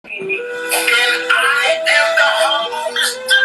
I am the humble Mr.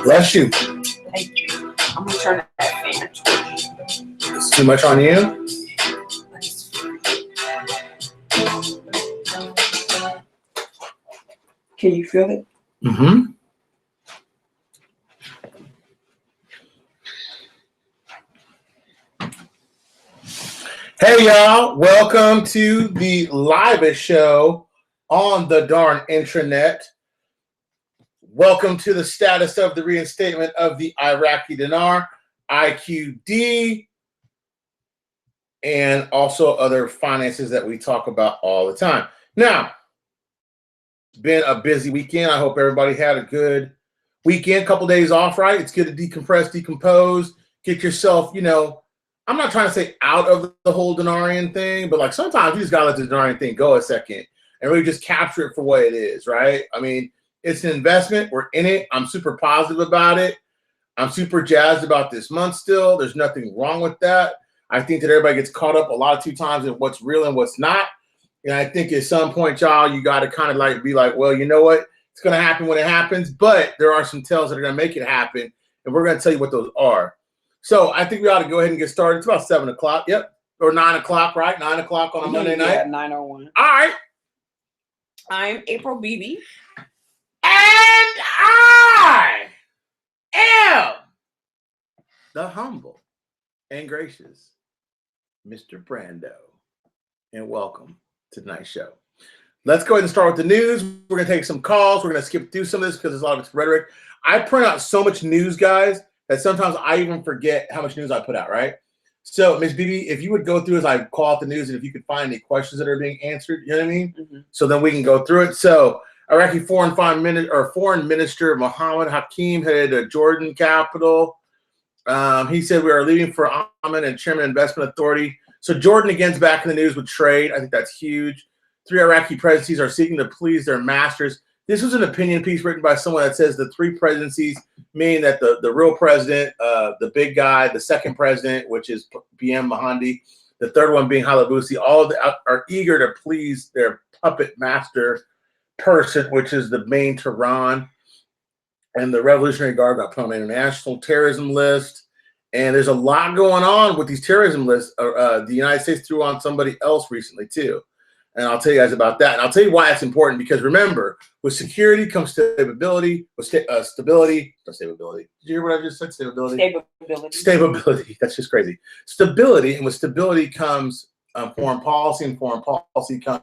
Bless you. Thank you. I'm gonna turn that fan on. It's too much on you? Can you feel it? Mm-hmm. Hey, y'all. Welcome to the livest show on the darn intranet. Welcome to the status of the reinstatement of the Iraqi Dinar, IQD, and also other finances that we talk about all the time. Now, it's been a busy weekend. I hope everybody had a good weekend, couple days off, right? It's good to decompress, decompose, get yourself, I'm not trying to say out of the whole Dinarian thing, but like sometimes you just gotta let the Dinarian thing go a second and really just capture it for what it is, right? I mean, it's an investment. We're in it. I'm super positive about it. I'm super jazzed about this month still. There's nothing wrong with that. I think that everybody gets caught up a lot of times in what's real and what's not. And I think at some point, y'all, you got to kind of like be like, well, you know what? It's going to happen when it happens. But there are some tells that are going to make it happen. And we're going to tell you what those are. So I think we ought to go ahead and get started. It's about 7 o'clock. Yep. Or 9 o'clock, right? 9 o'clock on a Monday night. Yeah, 9:01. All right. I'm April Beebe. And I am the humble and gracious Mr. Brando. And welcome to tonight's show. Let's go ahead and start with the news. We're going to take some calls. We're going to skip through some of this because there's a lot of it's rhetoric. I print out so much news, guys, that sometimes I even forget how much news I put out, right? So, Ms. Beebe, if you would go through as I call out the news and if you could find any questions that are being answered, you know what I mean? Mm-hmm. So then we can go through it. So, Iraqi Foreign Minister Mohammed Hakim headed to Jordan capital. He said we are leaving for Amman and Chairman Investment Authority. So Jordan again's back in the news with trade. I think that's huge. 3 Iraqi presidencies are seeking to please their masters. This was an opinion piece written by someone that says the 3 presidencies, meaning that the real president, the big guy, the second president, which is PM Mahdi, the third one being Halabusi, all of them are eager to please their puppet master person, which is the main Tehran, and the Revolutionary Guard got put on an international terrorism list. And there's a lot going on with these terrorism lists. The United States threw on somebody else recently too, and I'll tell you guys about that. And I'll tell you why it's important, because remember, with security comes stability. With stability, not stability. Did you hear what I just said? Stability. Stability. That's just crazy. Stability, and with stability comes foreign policy, and foreign policy comes.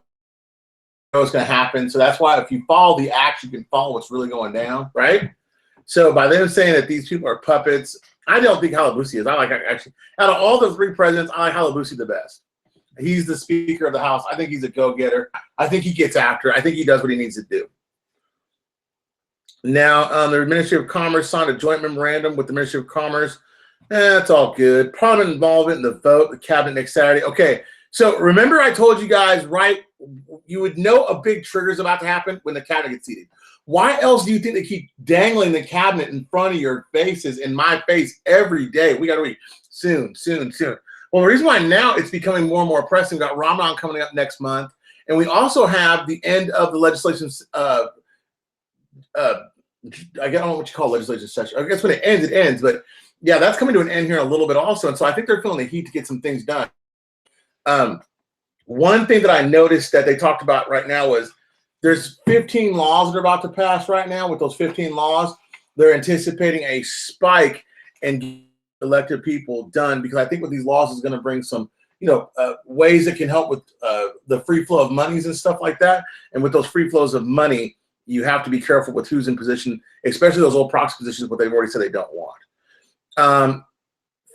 What's going to happen. So that's why if you follow the action, you can follow what's really going down, right? So by them saying that these people are puppets, I don't think Halabusi is. Actually, out of all the 3 presidents, I like Halabusi the best. He's the Speaker of the House. I think he's a go-getter. I think he gets after it. I think he does what he needs to do. Now, the Ministry of Commerce signed a joint memorandum with the Ministry of Commerce. That's all good. Parliament involvement in the vote, the cabinet next Saturday. Okay. So remember I told you guys, right, you would know a big trigger is about to happen when the cabinet gets seated. Why else do you think they keep dangling the cabinet in front of your faces, in my face, every day? We got to read soon. Well, the reason why now it's becoming more and more pressing, we've got Ramadan coming up next month, and we also have the end of the legislation's I don't know what you call legislative session. I guess when it ends. But yeah, that's coming to an end here in a little bit also. And so I think they're feeling the heat to get some things done. One thing that I noticed that they talked about right now was there's 15 laws that are about to pass right now. With those 15 laws, they're anticipating a spike in elected people done, because I think with these laws is going to bring some, ways that can help with the free flow of monies and stuff like that. And with those free flows of money, you have to be careful with who's in position, especially those old proxy positions, but they've already said they don't want.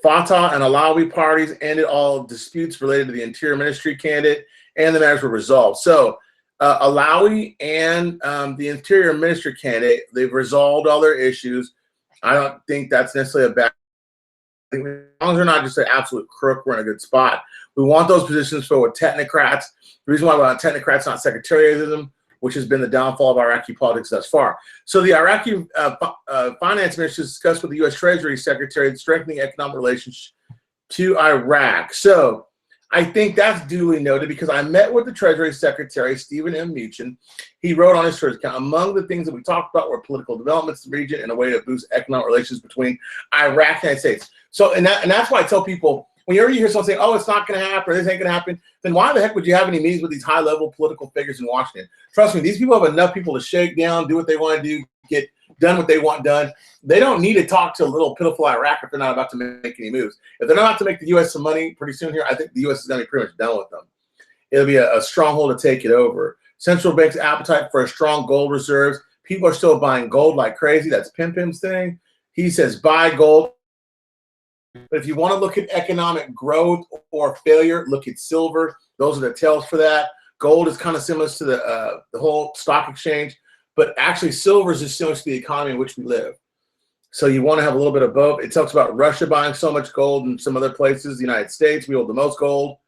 Fatah and Alawi parties ended all disputes related to the Interior Ministry candidate, and the matters were resolved. So Alawi and the Interior Ministry candidate, they've resolved all their issues. I don't think that's necessarily a bad thing. As long as they're not just an absolute crook, we're in a good spot. We want those positions filled with technocrats. The reason why we want technocrats, not secretariatism, which has been the downfall of Iraqi politics thus far. So the Iraqi finance minister discussed with the U.S. Treasury Secretary strengthening economic relations to Iraq. So I think that's duly noted, because I met with the Treasury Secretary, Stephen M. Mnuchin. He wrote on his Twitter account, among the things that we talked about were political developments in the region and a way to boost economic relations between Iraq and the United States. So, and that's why I tell people, whenever you hear someone say, oh, it's not going to happen, or this ain't going to happen, then why the heck would you have any meetings with these high-level political figures in Washington? Trust me, these people have enough people to shake down, do what they want to do, get done what they want done. They don't need to talk to a little pitiful Iraq if they're not about to make any moves. If they're not about to make the U.S. some money pretty soon here, I think the U.S. is going to be pretty much done with them. It'll be a stronghold to take it over. Central bank's appetite for a strong gold reserves. People are still buying gold like crazy. That's Pim's thing. He says buy gold. But if you want to look at economic growth or failure, look at silver. Those are the tells for that. Gold is kind of similar to the whole stock exchange, but actually silver is just similar to the economy in which we live. So you want to have a little bit of both. It talks about Russia buying so much gold and some other places. The United States, we hold the most gold.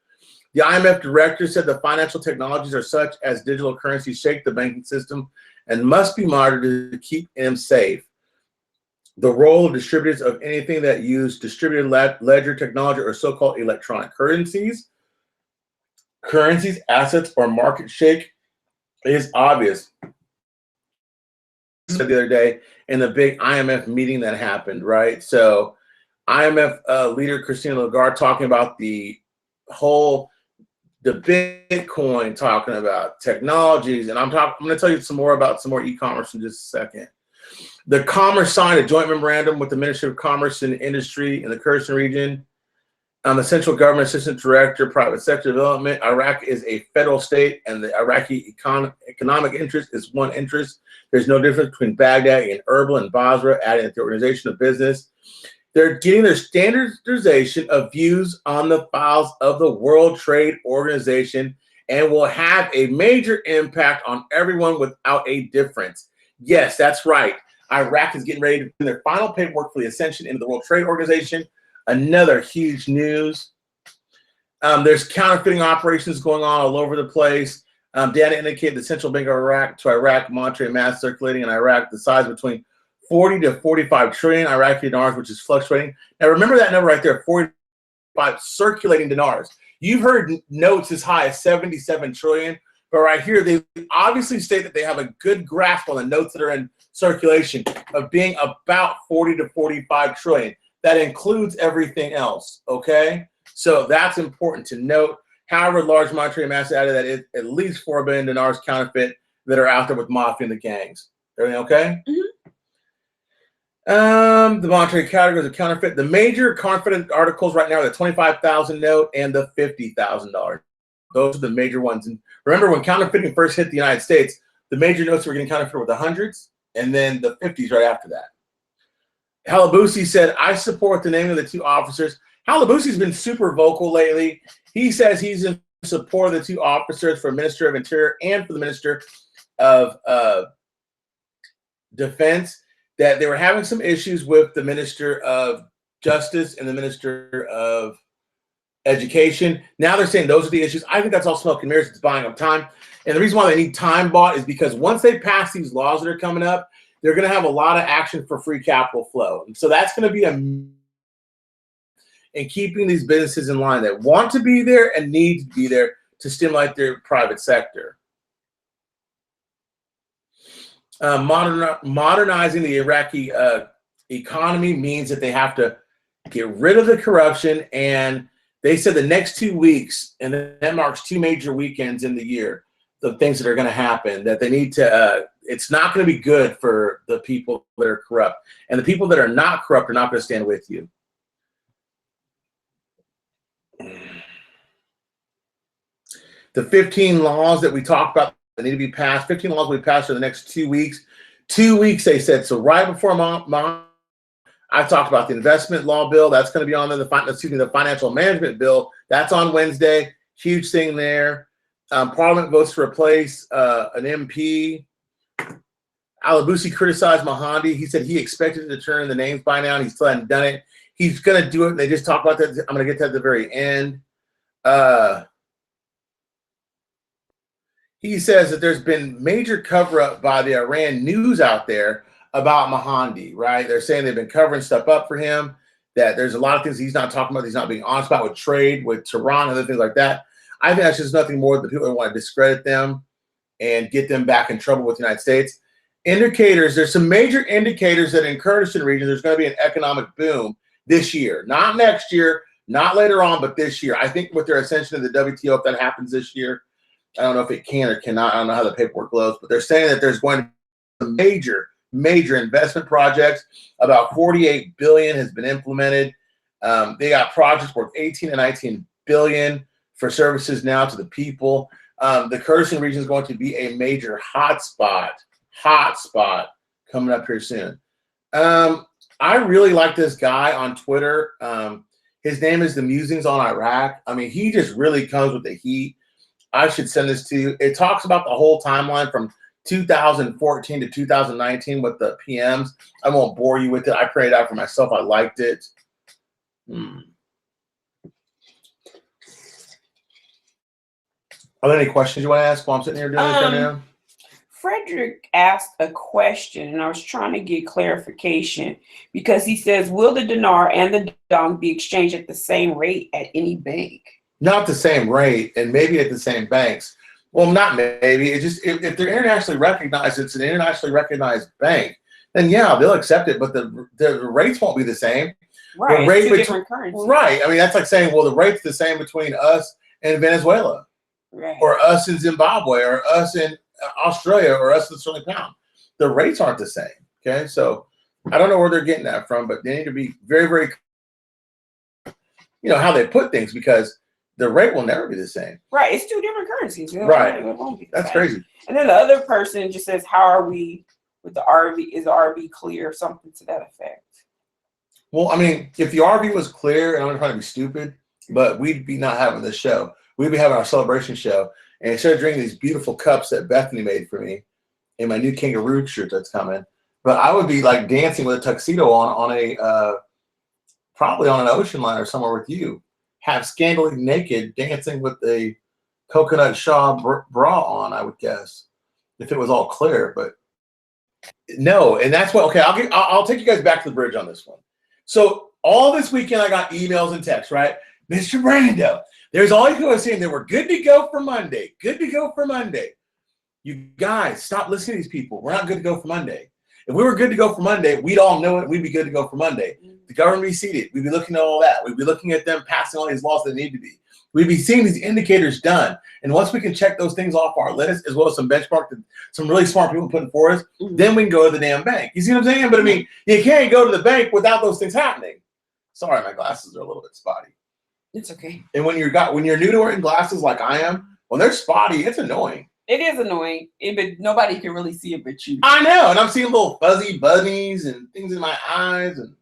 The IMF director said the financial technologies are such as digital currencies shake the banking system and must be monitored to keep them safe. The role of distributors of anything that use distributed ledger technology or so-called electronic currencies, assets, or market shake is obvious. Said the other day in the big IMF meeting that happened, right? So IMF leader Christine Lagarde talking about the Bitcoin, talking about technologies, and I'm going to tell you some more about some more e-commerce in just a second. The Commerce signed a joint memorandum with the Ministry of Commerce and Industry in the Kurdistan region. The Central Government Assistant Director, Private Sector Development. Iraq is a federal state, and the Iraqi economic interest is one interest. There's no difference between Baghdad and Erbil and Basra, adding to the organization of business. They're getting their standardization of views on the files of the World Trade Organization and will have a major impact on everyone without a difference. Yes, that's right. Iraq is getting ready to do their final paperwork for the ascension into the World Trade Organization. Another huge news. There's counterfeiting operations going on all over the place. Data indicate the Central Bank of Iraq monetary mass circulating in Iraq, the size between 40 to 45 trillion Iraqi dinars, which is fluctuating. Now remember that number right there, 45 circulating dinars. You've heard notes as high as 77 trillion, but right here they obviously state that they have a good grasp on the notes that are in circulation of being about 40 to 45 trillion. That includes everything else, okay? So that's important to note. However, large monetary mass added that is at least 4 billion dinars counterfeit that are out there with mafia and the gangs. Everything okay? Mm-hmm. The monetary categories of counterfeit. The major counterfeit articles right now are the 25,000 note and the $50,000. Those are the major ones. And remember, when counterfeiting first hit the United States, the major notes were getting counterfeited with the hundreds and then the 50s right after that. Halabusi said, I support the name of the two officers. Halabusi's been super vocal lately. He says he's in support of the two officers for Minister of Interior and for the Minister of Defense, that they were having some issues with the Minister of Justice and the Minister of Education. Now they're saying those are the issues. I think that's all smoke and mirrors. It's buying up time. And the reason why they need time bought is because once they pass these laws that are coming up, they're going to have a lot of action for free capital flow. And so that's going to be in keeping these businesses in line that want to be there and need to be there to stimulate their private sector. modernizing the Iraqi economy means that they have to get rid of the corruption. And they said the next 2 weeks, and that marks 2 major weekends in the year, the things that are going to happen, that they need to, it's not going to be good for the people that are corrupt. And the people that are not corrupt are not going to stand with you. The 15 laws that we talked about that need to be passed, 15 laws we passed for the next 2 weeks. 2 weeks, they said. So right before I talked about the investment law bill. That's going to be on there. The financial management bill. That's on Wednesday. Huge thing there. Parliament votes to replace an MP. Al-Abusi criticized Mahdi. He said he expected to turn the names by now, and he still hadn't done it. He's going to do it. They just talked about that. I'm going to get to that at the very end. He says that there's been major cover-up by the Iran news out there about Mahdi, right? They're saying they've been covering stuff up for him, that there's a lot of things he's not talking about, he's not being honest about, with trade, with Tehran, and other things like that. I think that's just nothing more than people that want to discredit them and get them back in trouble with the United States. Indicators, there's some major indicators that in Kurdistan region, there's going to be an economic boom this year. Not next year, not later on, but this year. I think with their ascension to the WTO, if that happens this year, I don't know if it can or cannot. I don't know how the paperwork goes, but they're saying that there's going to be some major investment projects. About $48 billion has been implemented. They got projects worth 18 and 19 billion for services now to the people. The Kurdistan region is going to be a major hotspot coming up here soon. I really like this guy on Twitter. His name is The Musings on Iraq. I mean, he just really comes with the heat. I should send this to you. It talks about the whole timeline from 2014 to 2019 with the PMs. I won't bore you with it. I printed it out for myself. I liked it. Are there any questions you want to ask while I'm sitting here doing this right now? Frederick asked a question, and I was trying to get clarification because he says, will the dinar and the dirham be exchanged at the same rate at any bank? Not the same rate, and maybe at the same banks. Well, not maybe. It's just if they're internationally recognized, it's an internationally recognized bank, then yeah, they'll accept it, but the rates won't be the same. Right, the rate different currencies. Right. I mean, that's like saying, well, the rate's the same between us and Venezuela, right, or us in Zimbabwe, or us in Australia, or us in Sterling Pound. The rates aren't the same. Okay, so I don't know where they're getting that from, but they need to be very, very, how they put things, because the rate will never be the same. Right. It's two different currencies. Right. It won't be the That's same. crazy. And then the other person just says, how are we with the RV? Is the RV clear? Something to that effect. Well, I mean, if the RV was clear, and I'm not trying to be stupid, but we'd be not having this show. We'd be having our celebration show. And instead of drinking these beautiful cups that Bethany made for me in my new kangaroo shirt that's coming, but I would be like dancing with a tuxedo on a, probably on an ocean liner somewhere with you. Have scantily naked, dancing with a coconut shawl bra on, I would guess, if it was all clear. But no, and that's what. Okay, I'll take you guys back to the bridge on this one. So all this weekend, I got emails and texts. Right, Mr. Brando, there's all you people saying they were good to go for Monday. Good to go for Monday. You guys, stop listening to these people. We're not good to go for Monday. If we were good to go for Monday, we'd all know it. We'd be good to go for Monday. The government would be seated. We'd be looking at all that. We'd be looking at them passing all these laws that need to be. We'd be seeing these indicators done. And once we can check those things off our list, as well as some benchmark that some really smart people putting for us, then we can go to the damn bank. You see what I'm saying? But I mean, you can't go to the bank without those things happening. Sorry, my glasses are a little bit spotty. It's okay. And when you're new to wearing glasses like I am, when they're spotty, it's annoying. It is annoying, but nobody can really see it but you. I know, and I'm seeing little fuzzy bunnies and things in my eyes. And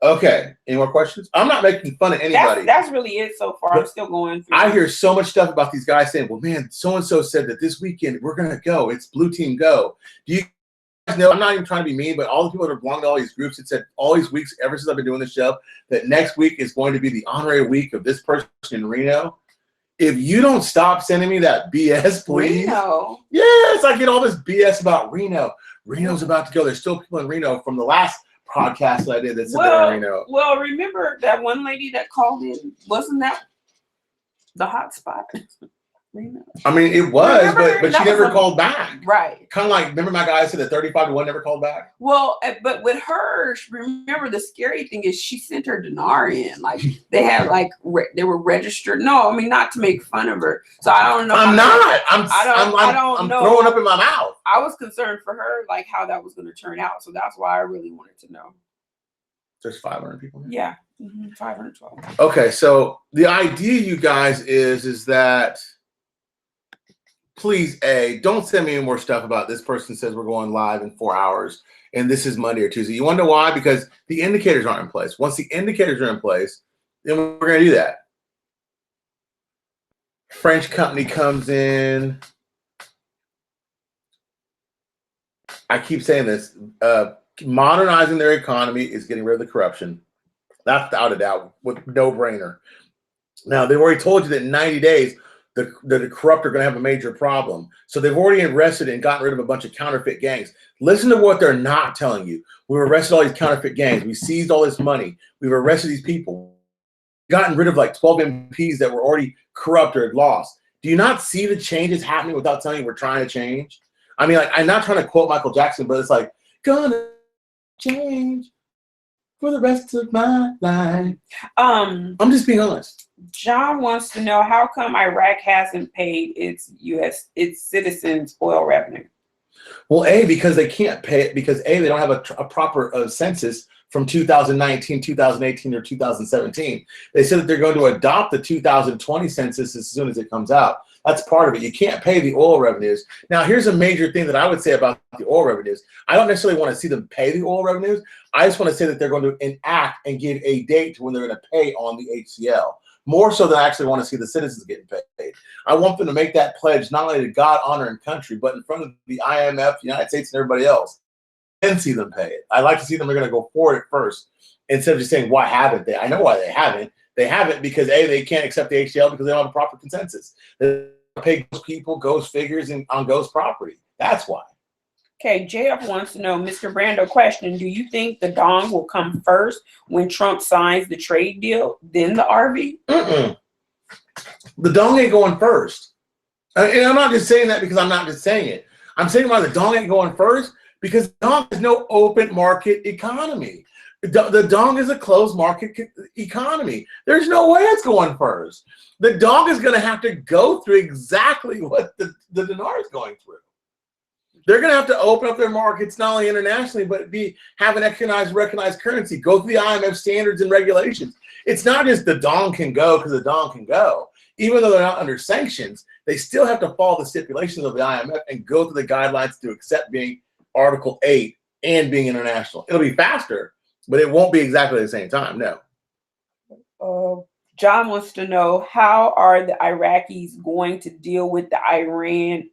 okay, any more questions? I'm not making fun of anybody. That's really it so far. I'm still going through. I hear so much stuff about these guys saying, well, man, so-and-so said that this weekend we're going to go. It's Blue Team Go. Do you guys know, I'm not even trying to be mean, but all the people that belong to all these groups, it said all these weeks, ever since I've been doing this show, that next week is going to be the honorary week of this person in Reno. If you don't stop sending me that BS, please. Reno. Yes, I get all this BS about Reno. Reno's about to go. There's still people in Reno from the last podcast that I did that said they're in Reno. Well, remember that one lady that called in? Wasn't that the hot spot? I mean, it was, but she never was called back. Right. Kind of like, remember my guy said that 35-1 never called back? Well, but with her, remember the scary thing is she sent her dinar in. Like they had like they were registered. No, I mean not to make fun of her. So I don't know. I'm not. I'm know. Throwing up in my mouth. I was concerned for her, like how that was going to turn out. So that's why I really wanted to know. There's 500 people. Yeah, 512. Okay, so the idea, you guys, is that please, don't send me any more stuff about this person says we're going live in 4 hours and this is Monday or Tuesday. You want to know why? Because the indicators aren't in place. Once the indicators are in place, then we're going to do that. French company comes in. I keep saying this. Modernizing their economy is getting rid of the corruption. That's without a doubt, with no brainer. Now, they've already told you that in 90 days, the corrupt are going to have a major problem. So they've already arrested and gotten rid of a bunch of counterfeit gangs. Listen to what they're not telling you. We've arrested all these counterfeit gangs. We seized all this money. We've arrested these people. Gotten rid of like 12 MPs that were already corrupt or had lost. Do you not see the changes happening without telling you we're trying to change? I mean, like, I'm not trying to quote Michael Jackson, but it's like, gonna change for the rest of my life. I'm just being honest. John wants to know how come Iraq hasn't paid its citizens oil revenue. Well, because they can't pay it because they don't have a proper census from 2019, 2018, or 2017. They said that they're going to adopt the 2020 census as soon as it comes out. That's part of it. You can't pay the oil revenues. Now, here's a major thing that I would say about the oil revenues. I don't necessarily want to see them pay the oil revenues. I just want to say that they're going to enact and give a date to when they're going to pay on the HCL. More so than I actually want to see the citizens getting paid. I want them to make that pledge not only to God, honor, and country, but in front of the IMF, the United States, and everybody else, and see them pay it. I like to see them. They're going to go for it first instead of just saying, why haven't they? I know why they haven't. They haven't because they can't accept the HCL because they don't have a proper consensus. They pay ghost people, ghost figures, and on ghost property. That's why. Okay, JF wants to know, Mr. Brando, question, do you think the dong will come first when Trump signs the trade deal, then the RV? The dong ain't going first. And I'm not just saying that because I'm not just saying it. I'm saying why the dong ain't going first because the dong is no open market economy. The dong is a closed market economy. There's no way it's going first. The dong is going to have to go through exactly what the dinar is going through. They're going to have to open up their markets not only internationally, but have an recognized currency. Go through the IMF standards and regulations. It's not just the dong can go because the dong can go. Even though they're not under sanctions, they still have to follow the stipulations of the IMF and go through the guidelines to accept being Article 8 and being international. It'll be faster, but it won't be exactly the same time. No. John wants to know, how are the Iraqis going to deal with the Iran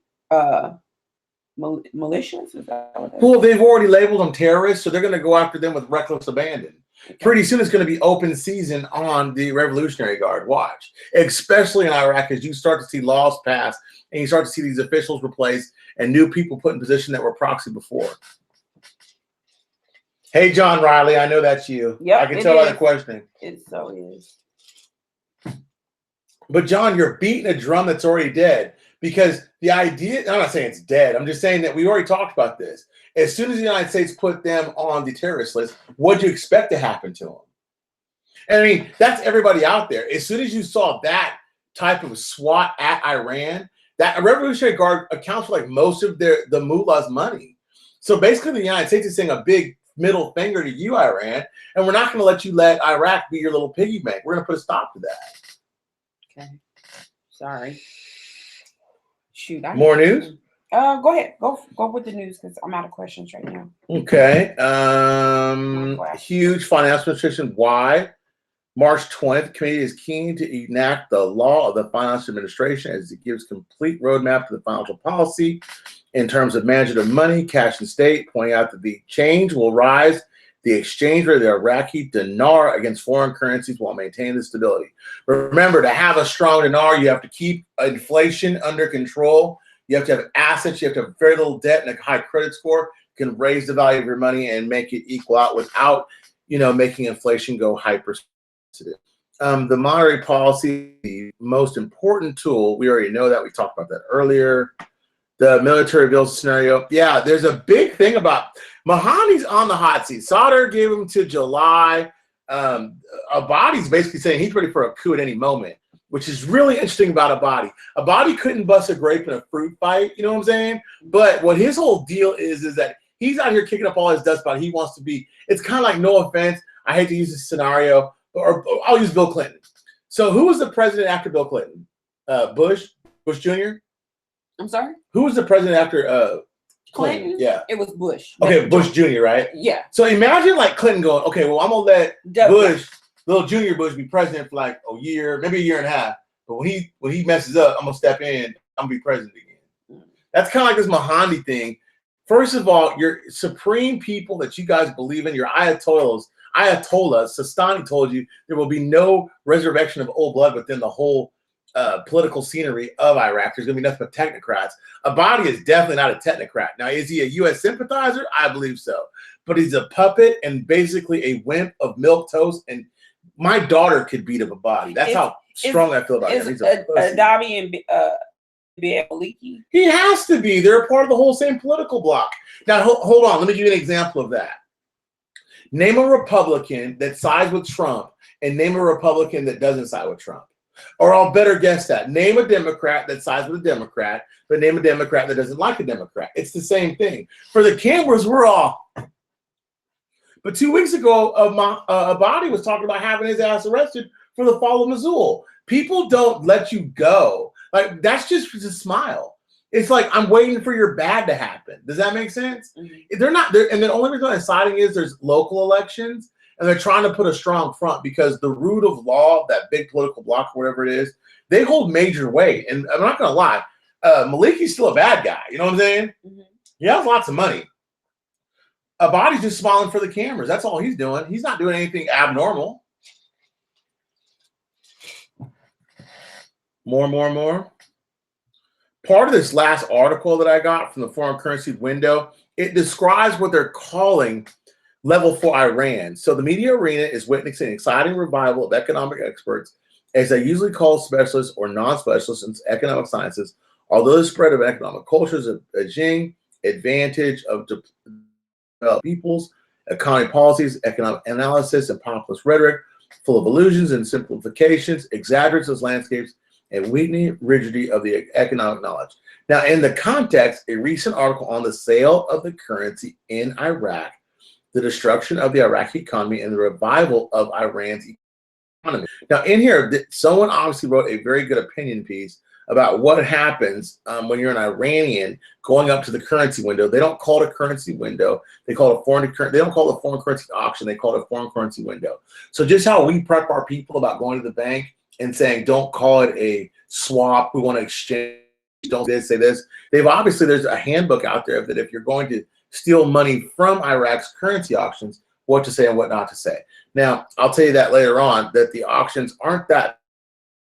militias? Is that what that well, they've already labeled them terrorists, so they're going to go after them with reckless abandon. Okay. Pretty soon it's going to be open season on the Revolutionary Guard. Watch, especially in Iraq, as you start to see laws passed and you start to see these officials replaced and new people put in position that were proxy before. Hey, John Riley, I know that's you. Yep, I can tell by the questioning. It so is. But John, you're beating a drum that's already dead. Because the idea, I'm not saying it's dead. I'm just saying that we already talked about this. As soon as the United States put them on the terrorist list, what do you expect to happen to them? And I mean, that's everybody out there. As soon as you saw that type of SWAT at Iran, that Revolutionary Guard accounts for like most of the mullah's money. So basically the United States is saying a big middle finger to you, Iran, and we're not going to let you let Iraq be your little piggy bank. We're going to put a stop to that. Okay. Sorry. Shoot. More news? Go ahead. Go with the news because I'm out of questions right now. Okay. Huge financial restriction. Why? March 20th, committee is keen to enact the law of the financial administration as it gives complete roadmap to the financial policy in terms of management of money, cash, and state, pointing out that the change will rise the exchange rate of the Iraqi dinar against foreign currencies while maintaining the stability. Remember, to have a strong dinar, you have to keep inflation under control. You have to have assets. You have to have very little debt and a high credit score. You can raise the value of your money and make it equal out without, making inflation go hyper. The monetary policy, the most important tool, we already know that. We talked about that earlier. The military bill scenario. Yeah, there's a big thing about Mahani's on the hot seat. Sauder gave him to July. Abadi's basically saying he's ready for a coup at any moment, which is really interesting about Abadi. Abadi couldn't bust a grape in a fruit fight, you know what I'm saying? But what his whole deal is that he's out here kicking up all his dust about he wants to be, it's kind of like, no offense, I hate to use this scenario, or I'll use Bill Clinton. So who was the president after Bill Clinton? Bush Jr.? I'm sorry? Who was the president after Clinton? Yeah. It was Bush. Okay, Bush Jr., right? Yeah. So imagine like Clinton going, okay, well, I'm going to let Bush, little Junior Bush, be president for like a year, maybe a year and a half. But when he messes up, I'm going to step in, I'm going to be president again. That's kind of like this Mahandi thing. First of all, your supreme people that you guys believe in, your Ayatollahs, Sistani told you there will be no resurrection of old blood within the whole political scenery of Iraq. There's going to be nothing but technocrats. Abadi is definitely not a technocrat. Now, is he a U.S. sympathizer? I believe so. But he's a puppet and basically a wimp of milk toast. And my daughter could beat up Abadi. That's how strong I feel about him. He's a Adabi and Maliki? He has to be. They're a part of the whole same political bloc. Now, hold on. Let me give you an example of that. Name a Republican that sides with Trump and name a Republican that doesn't side with Trump. Or I'll better guess that. Name a Democrat that sides with a Democrat, but name a Democrat that doesn't like a Democrat. It's the same thing. For the cameras, we're all. But 2 weeks ago, Abadi was talking about having his ass arrested for the fall of Mosul. People don't let you go. Like, that's just a smile. It's like, I'm waiting for your bad to happen. Does that make sense? Mm-hmm. They're not there. And the only reason I'm siding is there's local elections. And they're trying to put a strong front because the root of law, that big political bloc, or whatever it is, they hold major weight. And I'm not going to lie, Maliki's still a bad guy. You know what I'm saying? Mm-hmm. He has lots of money. Abadi's just smiling for the cameras. That's all he's doing. He's not doing anything abnormal. More. Part of this last article that I got from the foreign currency window, it describes what they're calling level 4 Iran. So the media arena is witnessing an exciting revival of economic experts, as they usually call specialists or non-specialists in economic sciences, although the spread of economic cultures of Beijing, advantage of developed peoples, economic policies, economic analysis, and populist rhetoric, full of illusions and simplifications, exaggerates those landscapes, and weakening rigidity of the economic knowledge. Now, in the context, a recent article on the sale of the currency in Iraq, the destruction of the Iraqi economy, and the revival of Iran's economy. Now, in here, someone obviously wrote a very good opinion piece about what happens when you're an Iranian going up to the currency window. They don't call it a currency window. They call it a foreign. They don't call it a foreign currency auction. They call it a foreign currency window. So just how we prep our people about going to the bank and saying, don't call it a swap. We want to exchange. Don't say this. They've obviously, there's a handbook out there that if you're going to steal money from Iraq's currency auctions, what to say and what not to say. Now, I'll tell you that later on, that the auctions aren't that,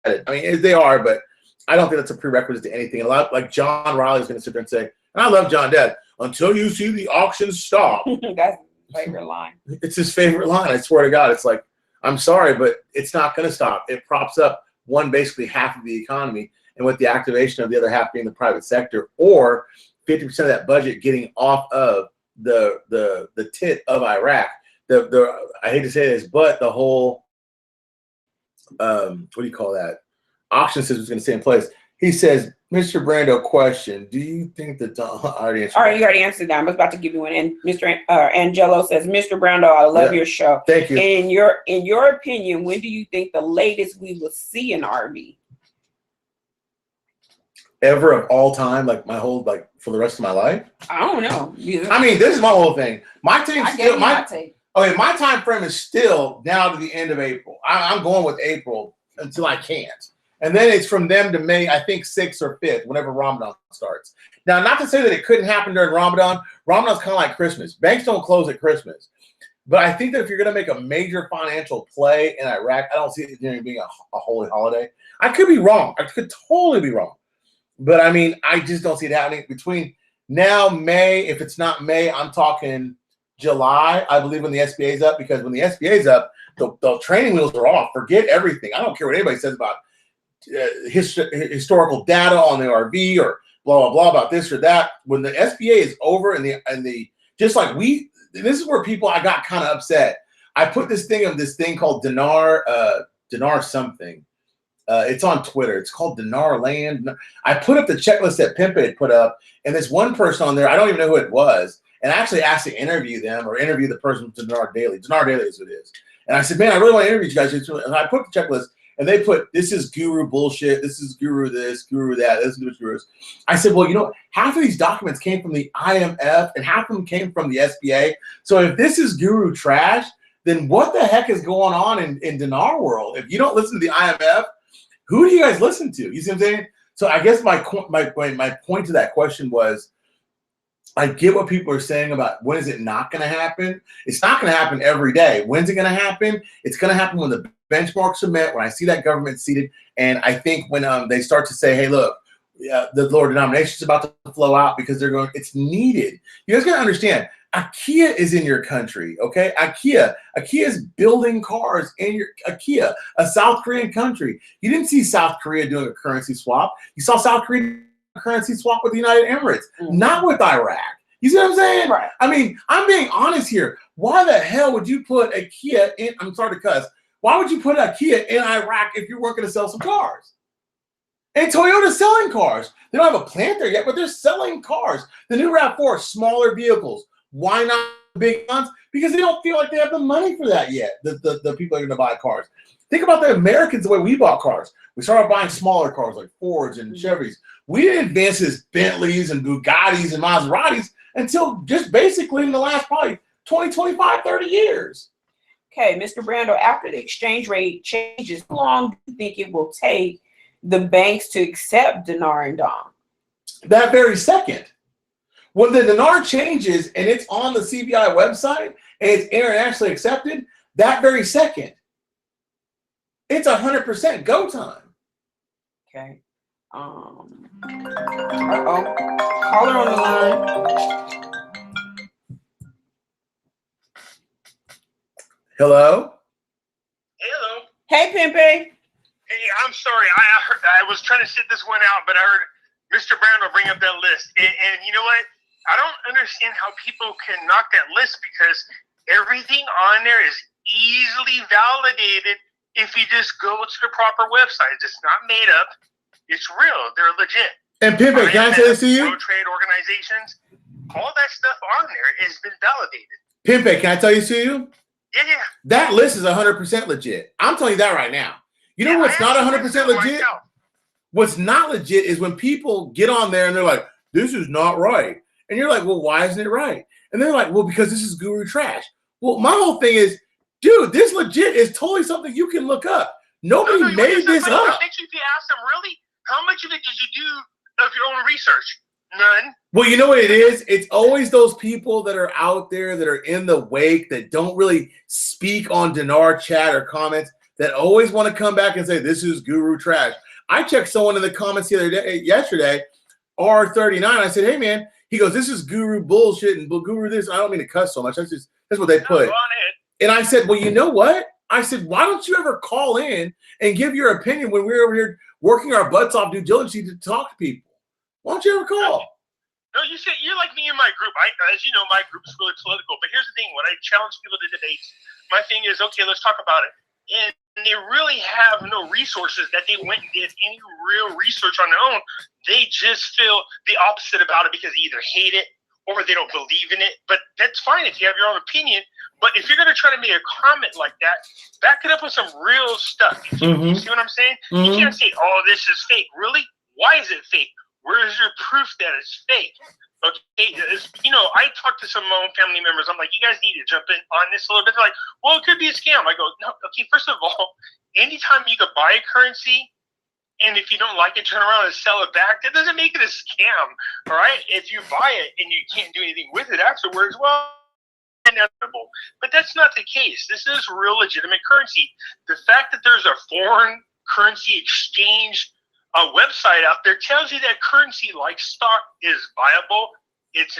I mean, they are, but I don't think that's a prerequisite to anything. A lot like John Riley's going to sit there and say, and I love John Dead, until you see the auctions stop. That's his favorite line. It's his favorite line. I swear to God. It's like, I'm sorry, but it's not going to stop. It props up basically half of the economy, and with the activation of the other half being the private sector, or 50% of that budget getting off of the tit of Iraq. I hate to say this, but the whole what do you call that? Auction system is going to stay in place. He says, Mr. Brando, question: do you think that All right, you already answered that. I was about to give you one. And Mr. Angelo says, Mr. Brando, I love your show. Thank you. In your opinion, when do you think the latest we will see an RV? Ever of all time, like my whole, like for the rest of my life? I don't know. I mean, this is my whole thing. My tape's still my tape. Okay, my time frame is still now to the end of April. I'm going with April until I can't. And then it's from them to May, I think 6th or 5th, whenever Ramadan starts. Now, not to say that it couldn't happen during Ramadan. Ramadan's kind of like Christmas. Banks don't close at Christmas. But I think that if you're going to make a major financial play in Iraq, I don't see it being a holy holiday. I could be wrong. I could totally be wrong. But, I mean, I just don't see it happening between now, May. If it's not May, I'm talking July, I believe, when the SBA is up, because when the SBA is up, the training wheels are off. Forget everything. I don't care what anybody says about historical data on the RV or blah blah blah about this or that. When the SBA is over and the just like this is where I got kind of upset. I put this thing called Dinar something. It's on Twitter. It's called Dinar Land. I put up the checklist that Pimpe had put up, and this one person on there, I don't even know who it was, and I actually asked to interview them or interview the person with Dinar Daily. Dinar Daily is who it is. And I said, man, I really want to interview you guys. And I put the checklist, and they put, this is guru bullshit. This is guru this, guru that. This is which gurus. I said, well, you know, half of these documents came from the IMF, and half of them came from the SBA. So if this is guru trash, then what the heck is going on in Dinar world? If you don't listen to the IMF, who do you guys listen to? You see what I'm saying? So I guess my point to that question was, I get what people are saying about when is it not going to happen. It's not going to happen every day. When's it going to happen? It's going to happen when the benchmarks are met, when I see that government seated. And I think when they start to say, hey, look, the lower denomination is about to flow out because they're going, it's needed. You guys got to understand, IKEA is in your country, okay? IKEA is building cars in your IKEA, a South Korean country. You didn't see South Korea doing a currency swap. You saw South Korea currency swap with the United Emirates, not with Iraq. You see what I'm saying? Right. I mean, I'm being honest here. Why the hell would you put IKEA in? I'm sorry to cuss. Why would you put IKEA in Iraq if you weren't going to sell some cars? And Toyota's selling cars. They don't have a plant there yet, but they're selling cars. The new RAV4, smaller vehicles. Why not big ones? Because they don't feel like they have the money for that yet. The people are going to buy cars. Think about the Americans, the way we bought cars. We started buying smaller cars like Fords and Chevys. We didn't advance as Bentleys and Bugattis and Maseratis until just basically in the last probably 20, 25, 30 years. Okay, Mr. Brando, after the exchange rate changes, how long do you think it will take the banks to accept dinar and dong? That very second. When the dinar changes and it's on the CBI website and it's internationally accepted, that very second, it's 100% go time. Okay. Caller on the line. Hello? Hello. Hey, Pimpe. Hey, I'm sorry. I was trying to sit this one out, but I heard Mr. Brando bring up that list. And you know what? I don't understand how people can knock that list because everything on there is easily validated if you just go to the proper websites. It's not made up. It's real. They're legit. And Pimpe, can I say this to you? World trade organizations, all that stuff on there has been validated. Pimpe, can I tell you to you? Yeah. That list is 100% legit. I'm telling you that right now. You know what's not 100% legit? What's not legit is when people get on there and they're like, this is not right. And you're like, well, why isn't it right? And they're like, well, because this is guru trash. Well, my whole thing is, dude, this legit is totally something you can look up. Nobody made this up. If you ask them, really, how much of it did you do of your own research? None. Well, you know what it is? It's always those people that are out there that are in the wake that don't really speak on Dinar chat or comments that always want to come back and say, this is guru trash. I checked someone in the comments yesterday, R39. I said, hey, man, he goes, this is guru bullshit and guru this. I don't mean to cuss so much. That's what they put. And I said, well, you know what? I said, why don't you ever call in and give your opinion when we're over here working our butts off due diligence to talk to people? Why don't you ever call? No, you're like me in my group. As you know, my group is really political. But here's the thing: when I challenge people to debates, my thing is, okay, let's talk about it. And they really have no resources that they went and did any real research on their own. They just feel the opposite about it because they either hate it or they don't believe in it. But that's fine if you have your own opinion. But if you're going to try to make a comment like that, back it up with some real stuff. You see what I'm saying? You can't say, oh, this is fake. Really? Why is it fake? Where is your proof that it's fake? Okay, I talked to some of my own family members. I'm like, you guys need to jump in on this a little bit. They're like, well, it could be a scam. I go, no, okay, first of all, anytime you could buy a currency, and if you don't like it, turn around and sell it back, that doesn't make it a scam, all right? If you buy it and you can't do anything with it afterwards, well, inevitable. But that's not the case. This is real legitimate currency. The fact that there's a foreign currency exchange website out there tells you that currency like stock is viable, it's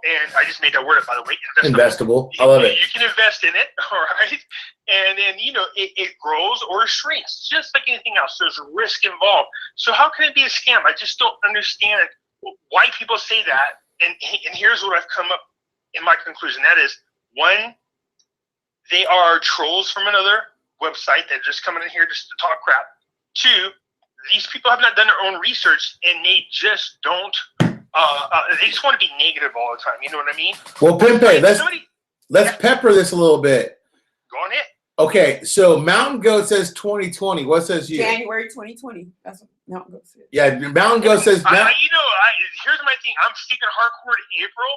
and I just made that word up, by the way. Investable. I love it. You can invest in it, all right? And then, it grows or it shrinks, just like anything else. There's risk involved. So how can it be a scam? I just don't understand why people say that. And here's what I've come up in my conclusion. That is, one, they are trolls from another website that are just coming in here just to talk crap. Two, these people have not done their own research, and they just don't. They just want to be negative all the time. You know what I mean? Well, Pimpe, let's pepper this a little bit. Go on it. Okay, so Mountain Goat says 2020. What says you? January 2020. That's what Mountain Goat says. Yeah, Mountain Goat says. Here's my thing. I'm sticking hardcore to April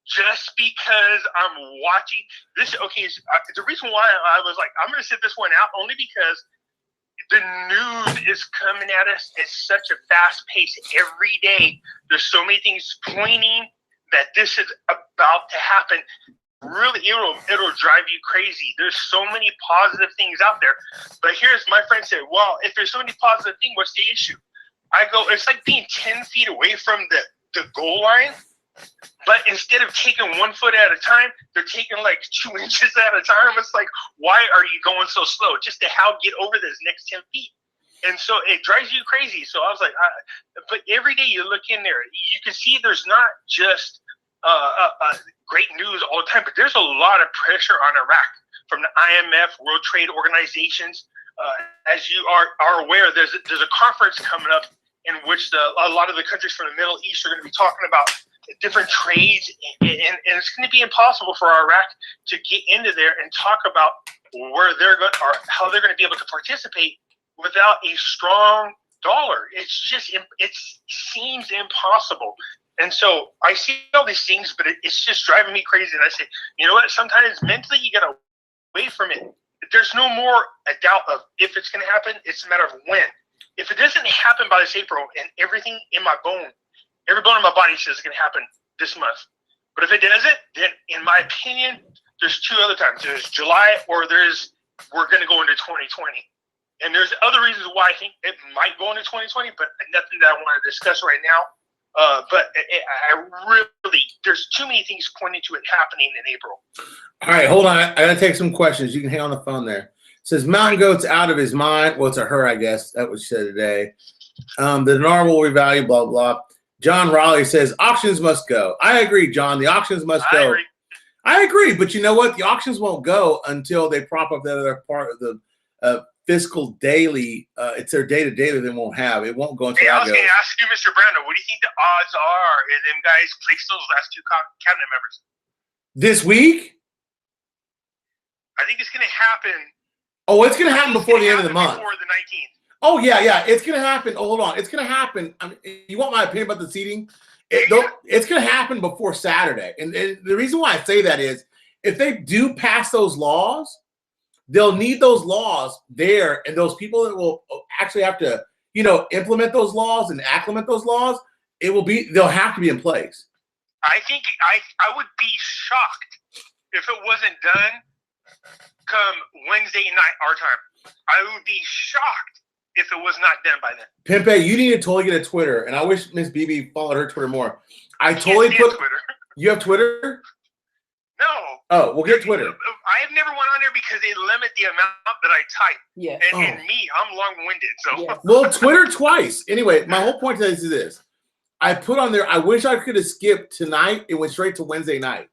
just because I'm watching this. Okay, the reason why I was like, I'm going to sit this one out only because the news is coming at us at such a fast pace every day. There's so many things pointing that this is about to happen. Really, it'll drive you crazy. There's so many positive things out there. But here's my friend said, well, if there's so many positive things, what's the issue? I go, it's like being 10 feet away from the goal line. But instead of taking 1 foot at a time, they're taking like 2 inches at a time. It's like, why are you going so slow? Just to get over this next 10 feet. And so it drives you crazy. So I was like, but every day you look in there, you can see there's not just great news all the time, but there's a lot of pressure on Iraq from the IMF, World Trade Organizations. As you are aware, there's a conference coming up in which a lot of the countries from the Middle East are going to be talking about different trades, and it's going to be impossible for Iraq to get into there and talk about where they're going or how they're going to be able to participate without a strong dollar. It seems impossible. And so I see all these things, but it's just driving me crazy. And I say, you know what? Sometimes mentally you got to away from it. There's no more a doubt of if it's going to happen. It's a matter of when. If it doesn't happen by this April, and everything in my bone, every bone in my body says it's going to happen this month. But if it doesn't, then in my opinion, there's two other times. There's July, or we're going to go into 2020. And there's other reasons why I think it might go into 2020, but nothing that I want to discuss right now. But I really, there's too many things pointing to it happening in April. All right, hold on. I got to take some questions. You can hang on the phone there. It says Mountain Goat's out of his mind. Well, it's a her, I guess. That was said today. The dinar will revalue, blah, blah. John Raleigh says auctions must go. I agree, John. The auctions must go. I agree, but you know what? The auctions won't go until they prop up that other part of the fiscal daily. It's their day-to-day that they won't have. It won't go until I was going to ask you, Mr. Brando, what do you think the odds are if them guys place those last two cabinet members? This week? I think it's going to happen. Oh, it's going to happen before the end of the month. Before the 19th. Oh, yeah. It's going to happen. Oh, hold on. It's going to happen. I mean, you want my opinion about the seating? It's going to happen before Saturday. And the reason why I say that is if they do pass those laws, they'll need those laws there. And those people that will actually have to, implement those laws and acclimate those laws, they'll have to be in place. I think I would be shocked if it wasn't done come Wednesday night our time. I would be shocked if it was not done by then. Pimpe, you need to totally get a Twitter, and I wish Miss BB followed her Twitter more. I totally put Twitter. You have Twitter? No. Oh, we'll get Twitter. I have never went on there because they limit the amount that I type. Yeah. And me, I'm long-winded. So. Yes. Well, Twitter twice. Anyway, my whole point to this is this. I put on there, I wish I could have skipped tonight. It went straight to Wednesday night.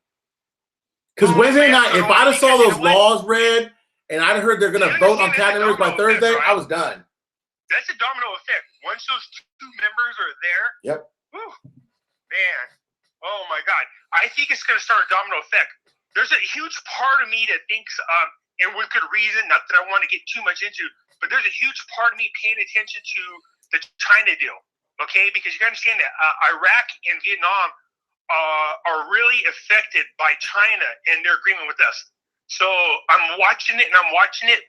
Because Wednesday night, if I'd have saw those laws read and I'd have heard they're going to vote on cabinet members by Thursday, I was done. That's a domino effect. Once those two members are there, yep. Whew, man, oh my God. I think it's going to start a domino effect. There's a huge part of me that thinks, and with good reason, not that I want to get too much into, but there's a huge part of me paying attention to the China deal, okay? Because you got to understand that Iraq and Vietnam are really affected by China and their agreement with us. So I'm watching it,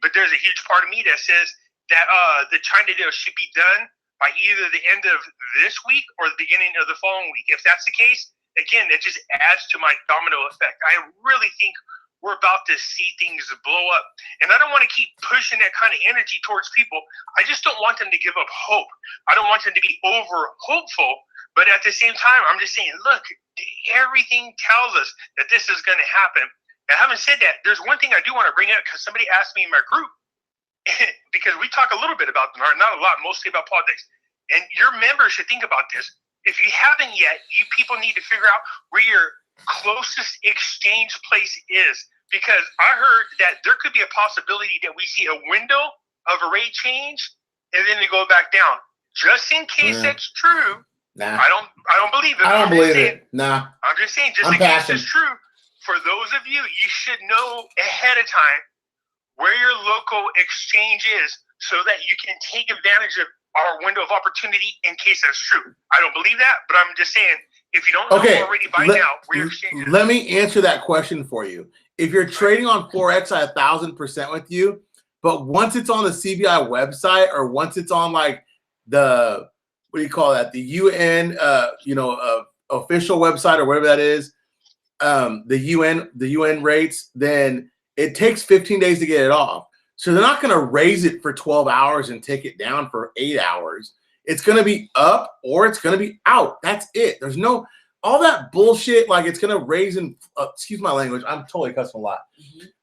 but there's a huge part of me that says that the China deal should be done by either the end of this week or the beginning of the following week. If that's the case, again, it just adds to my domino effect. I really think we're about to see things blow up. And I don't want to keep pushing that kind of energy towards people. I just don't want them to give up hope. I don't want them to be over hopeful, But at the same time, I'm just saying, look, everything tells us that this is going to happen. Now, having said that, there's one thing I do want to bring up because somebody asked me in my group, because we talk a little bit about them, not a lot, mostly about politics. And your members should think about this. If you haven't yet, you people need to figure out where your closest exchange place is. Because I heard that there could be a possibility that we see a window of a rate change and then they go back down. Just in case that's true. Nah. I don't believe it. I don't believe it. Nah. I'm just saying, just in case it's true, for those of you, you should know ahead of time where your local exchange is so that you can take advantage of our window of opportunity in case that's true. I don't believe that, but I'm just saying, if you don't know already by now where your exchange is. Let me answer that question for you. If you're trading on Forex, I 1,000% with you. But once it's on the CBI website or once it's on like the, what do you call that? The UN, official website or whatever that is, the UN rates, then it takes 15 days to get it off. So they're not going to raise it for 12 hours and take it down for 8 hours. It's going to be up or it's going to be out. That's it. There's no all that bullshit. Like it's going to raise and excuse my language. I'm totally cussing a lot.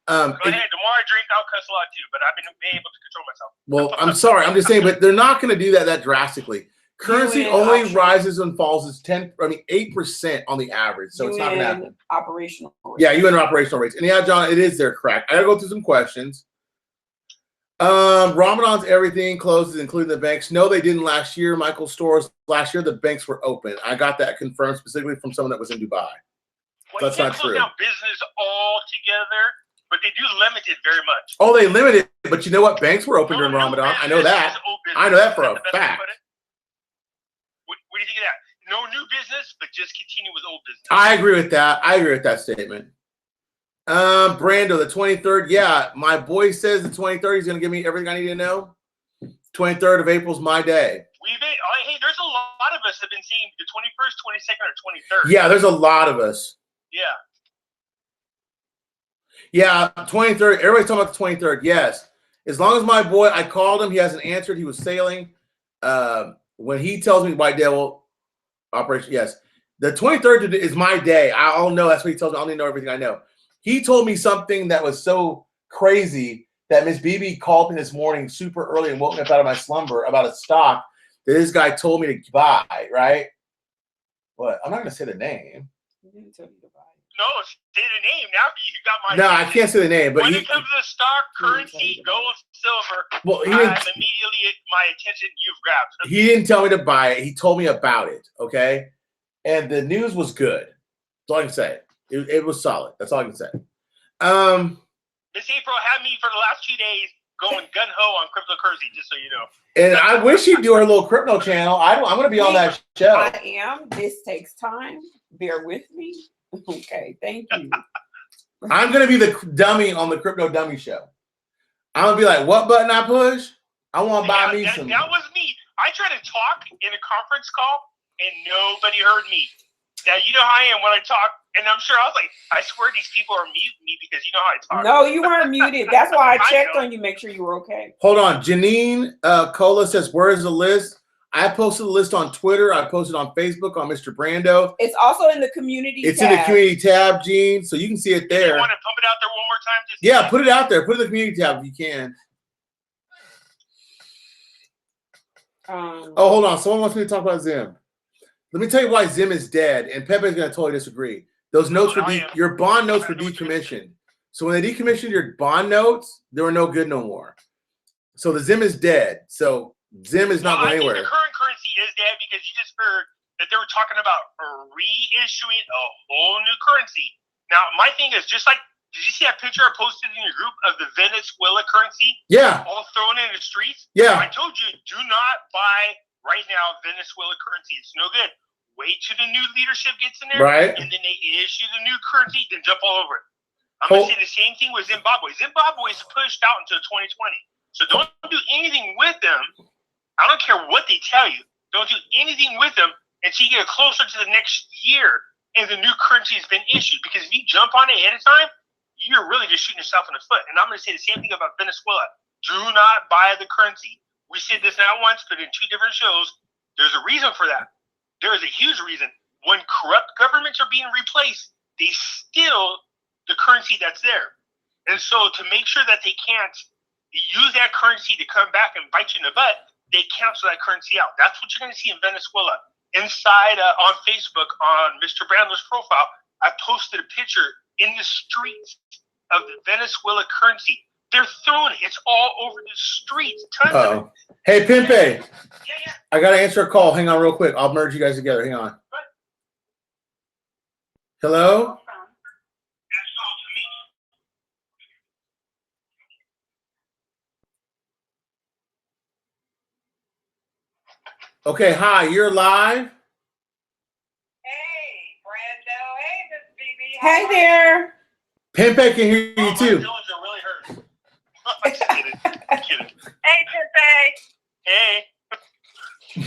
Go ahead. The more I drink, I'll cuss a lot too. But I've been able to control myself. Well, I'm sorry. I'm just saying, but they're not going to do that drastically. Currency only rises and falls is 8% on the average. So it's not going to happen. Operational rates. Yeah, UN operational rates. And yeah, John, it is there, correct. I got to go through some questions. Ramadan's everything closes, including the banks. No, they didn't last year. Michael Stores last year, the banks were open. I got that confirmed specifically from someone that was in Dubai. Well, that's not true. Down business altogether, but they do limit it very much. Oh, they limited it, but you know what? Banks were open during Ramadan. I know that. I know that for a fact. What do you think of that? No new business, but just continue with old business. I agree with that. I agree with that statement. Brando, the 23rd. Yeah, my boy says the 23rd. He's going to give me everything I need to know. 23rd of April is my day. Hey, there's a lot of us have been saying the 21st, 22nd, or 23rd. Yeah, there's a lot of us. Yeah. Yeah, 23rd. Everybody's talking about the 23rd. Yes. As long as my boy, I called him. He hasn't answered. He was sailing. When he tells me my day, well, operation, yes. The 23rd is my day. I'll know. That's what he tells me. I only know everything I know. He told me something that was so crazy that Miss BB called me this morning super early and woke me up out of my slumber about a stock that this guy told me to buy, right? What? I'm not going to say the name. He didn't tell you to buy. No, say the name. Now you got my No, I can't say the name. But when it comes to the stock, currency, gold, silver, well, immediately my attention you've grabbed. He didn't tell me to buy it. He told me about it, okay? And the news was good. That's all I can say. It was solid. That's all I can say. This April had me for the last 2 days going gun-ho on cryptocurrency, just so you know. And I wish you'd do our little crypto channel. I'm going to be on that show. I am. This takes time. Bear with me. Okay, thank you. I'm going to be the dummy on the Crypto Dummy Show. I'm going to be like, what button I push? I want to buy me some. That was me. I tried to talk in a conference call, and nobody heard me. Now, you know how I am when I talk, and I'm sure I was like, I swear these people are muting me because you know how I talk. No, you weren't muted. That's why I checked on you, make sure you were okay. Hold on. Janine Cola says, where is the list? I posted the list on Twitter. I posted on Facebook on Mr. Brando. It's also in the community tab. It's in the community tab, Gene, so you can see it there. You want to pump it out there one more time? Yeah, put it out there. Put it in the community tab if you can. Oh, hold on. Someone wants me to talk about Zim. Let me tell you why Zim is dead, and Pepe's going to totally disagree. Those notes your bond notes were decommissioned. So when they decommissioned your bond notes, they were no good no more. So the Zim is dead. So Zim is not going anywhere. I think the current currency is dead because you just heard that they were talking about reissuing a whole new currency. Now, my thing is just like, did you see that picture I posted in your group of the Venezuela currency? Yeah. All thrown in the streets? Yeah. I told you, do not buy right now Venezuela currency. It's no good. Wait till the new leadership gets in there, right? And then they issue the new currency, then jump all over it. I'm going to say the same thing with Zimbabwe. Zimbabwe is pushed out until 2020. So don't do anything with them. I don't care what they tell you. Don't do anything with them until you get closer to the next year and the new currency has been issued. Because if you jump on it ahead of time, you're really just shooting yourself in the foot. And I'm going to say the same thing about Venezuela. Do not buy the currency. We said this not once, but in 2 different shows. There's a reason for that. there is a huge reason. When corrupt governments are being replaced, they steal the currency that's there. And so to make sure that they can't use that currency to come back and bite you in the butt, they cancel that currency out. That's what you're going to see in Venezuela. Inside on Facebook, on Mr. Brando's profile, I posted a picture in the streets of the Venezuela currency. They're throwing it. It's all over the streets. Tons of it. Hey, Pimpe. Yeah. I got to answer a call. Hang on real quick. I'll merge you guys together. Hang on. Hello? Okay, hi. You're live. Hey, Brando. Hey, Miss BB. Hey there. Pimpe can hear you My too. feelings are really hurt. I'm just kidding. I'm kidding. Hey, Pepe. Hey.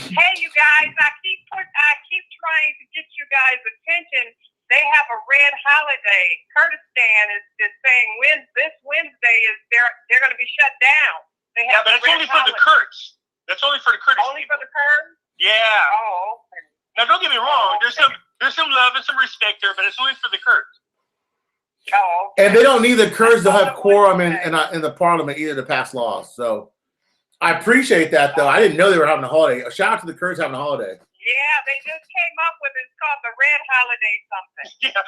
Hey, you guys. I keep trying to get you guys' attention. They have a red holiday. Kurdistan is saying this Wednesday is they're going to be shut down. They have But it's only for the Kurds. That's only for the Kurdish Only people. for the Kurds? Yeah. Oh, okay. Now don't get me wrong. There's some love and some respect there, but it's only for the Kurds. Oh, okay. And they don't need the Kurds to have quorum in the parliament either to pass laws. So I appreciate that, though. I didn't know they were having a holiday. A shout out to the Kurds having a holiday. Yeah, they just came up with it. It's called the red holiday something. Yeah.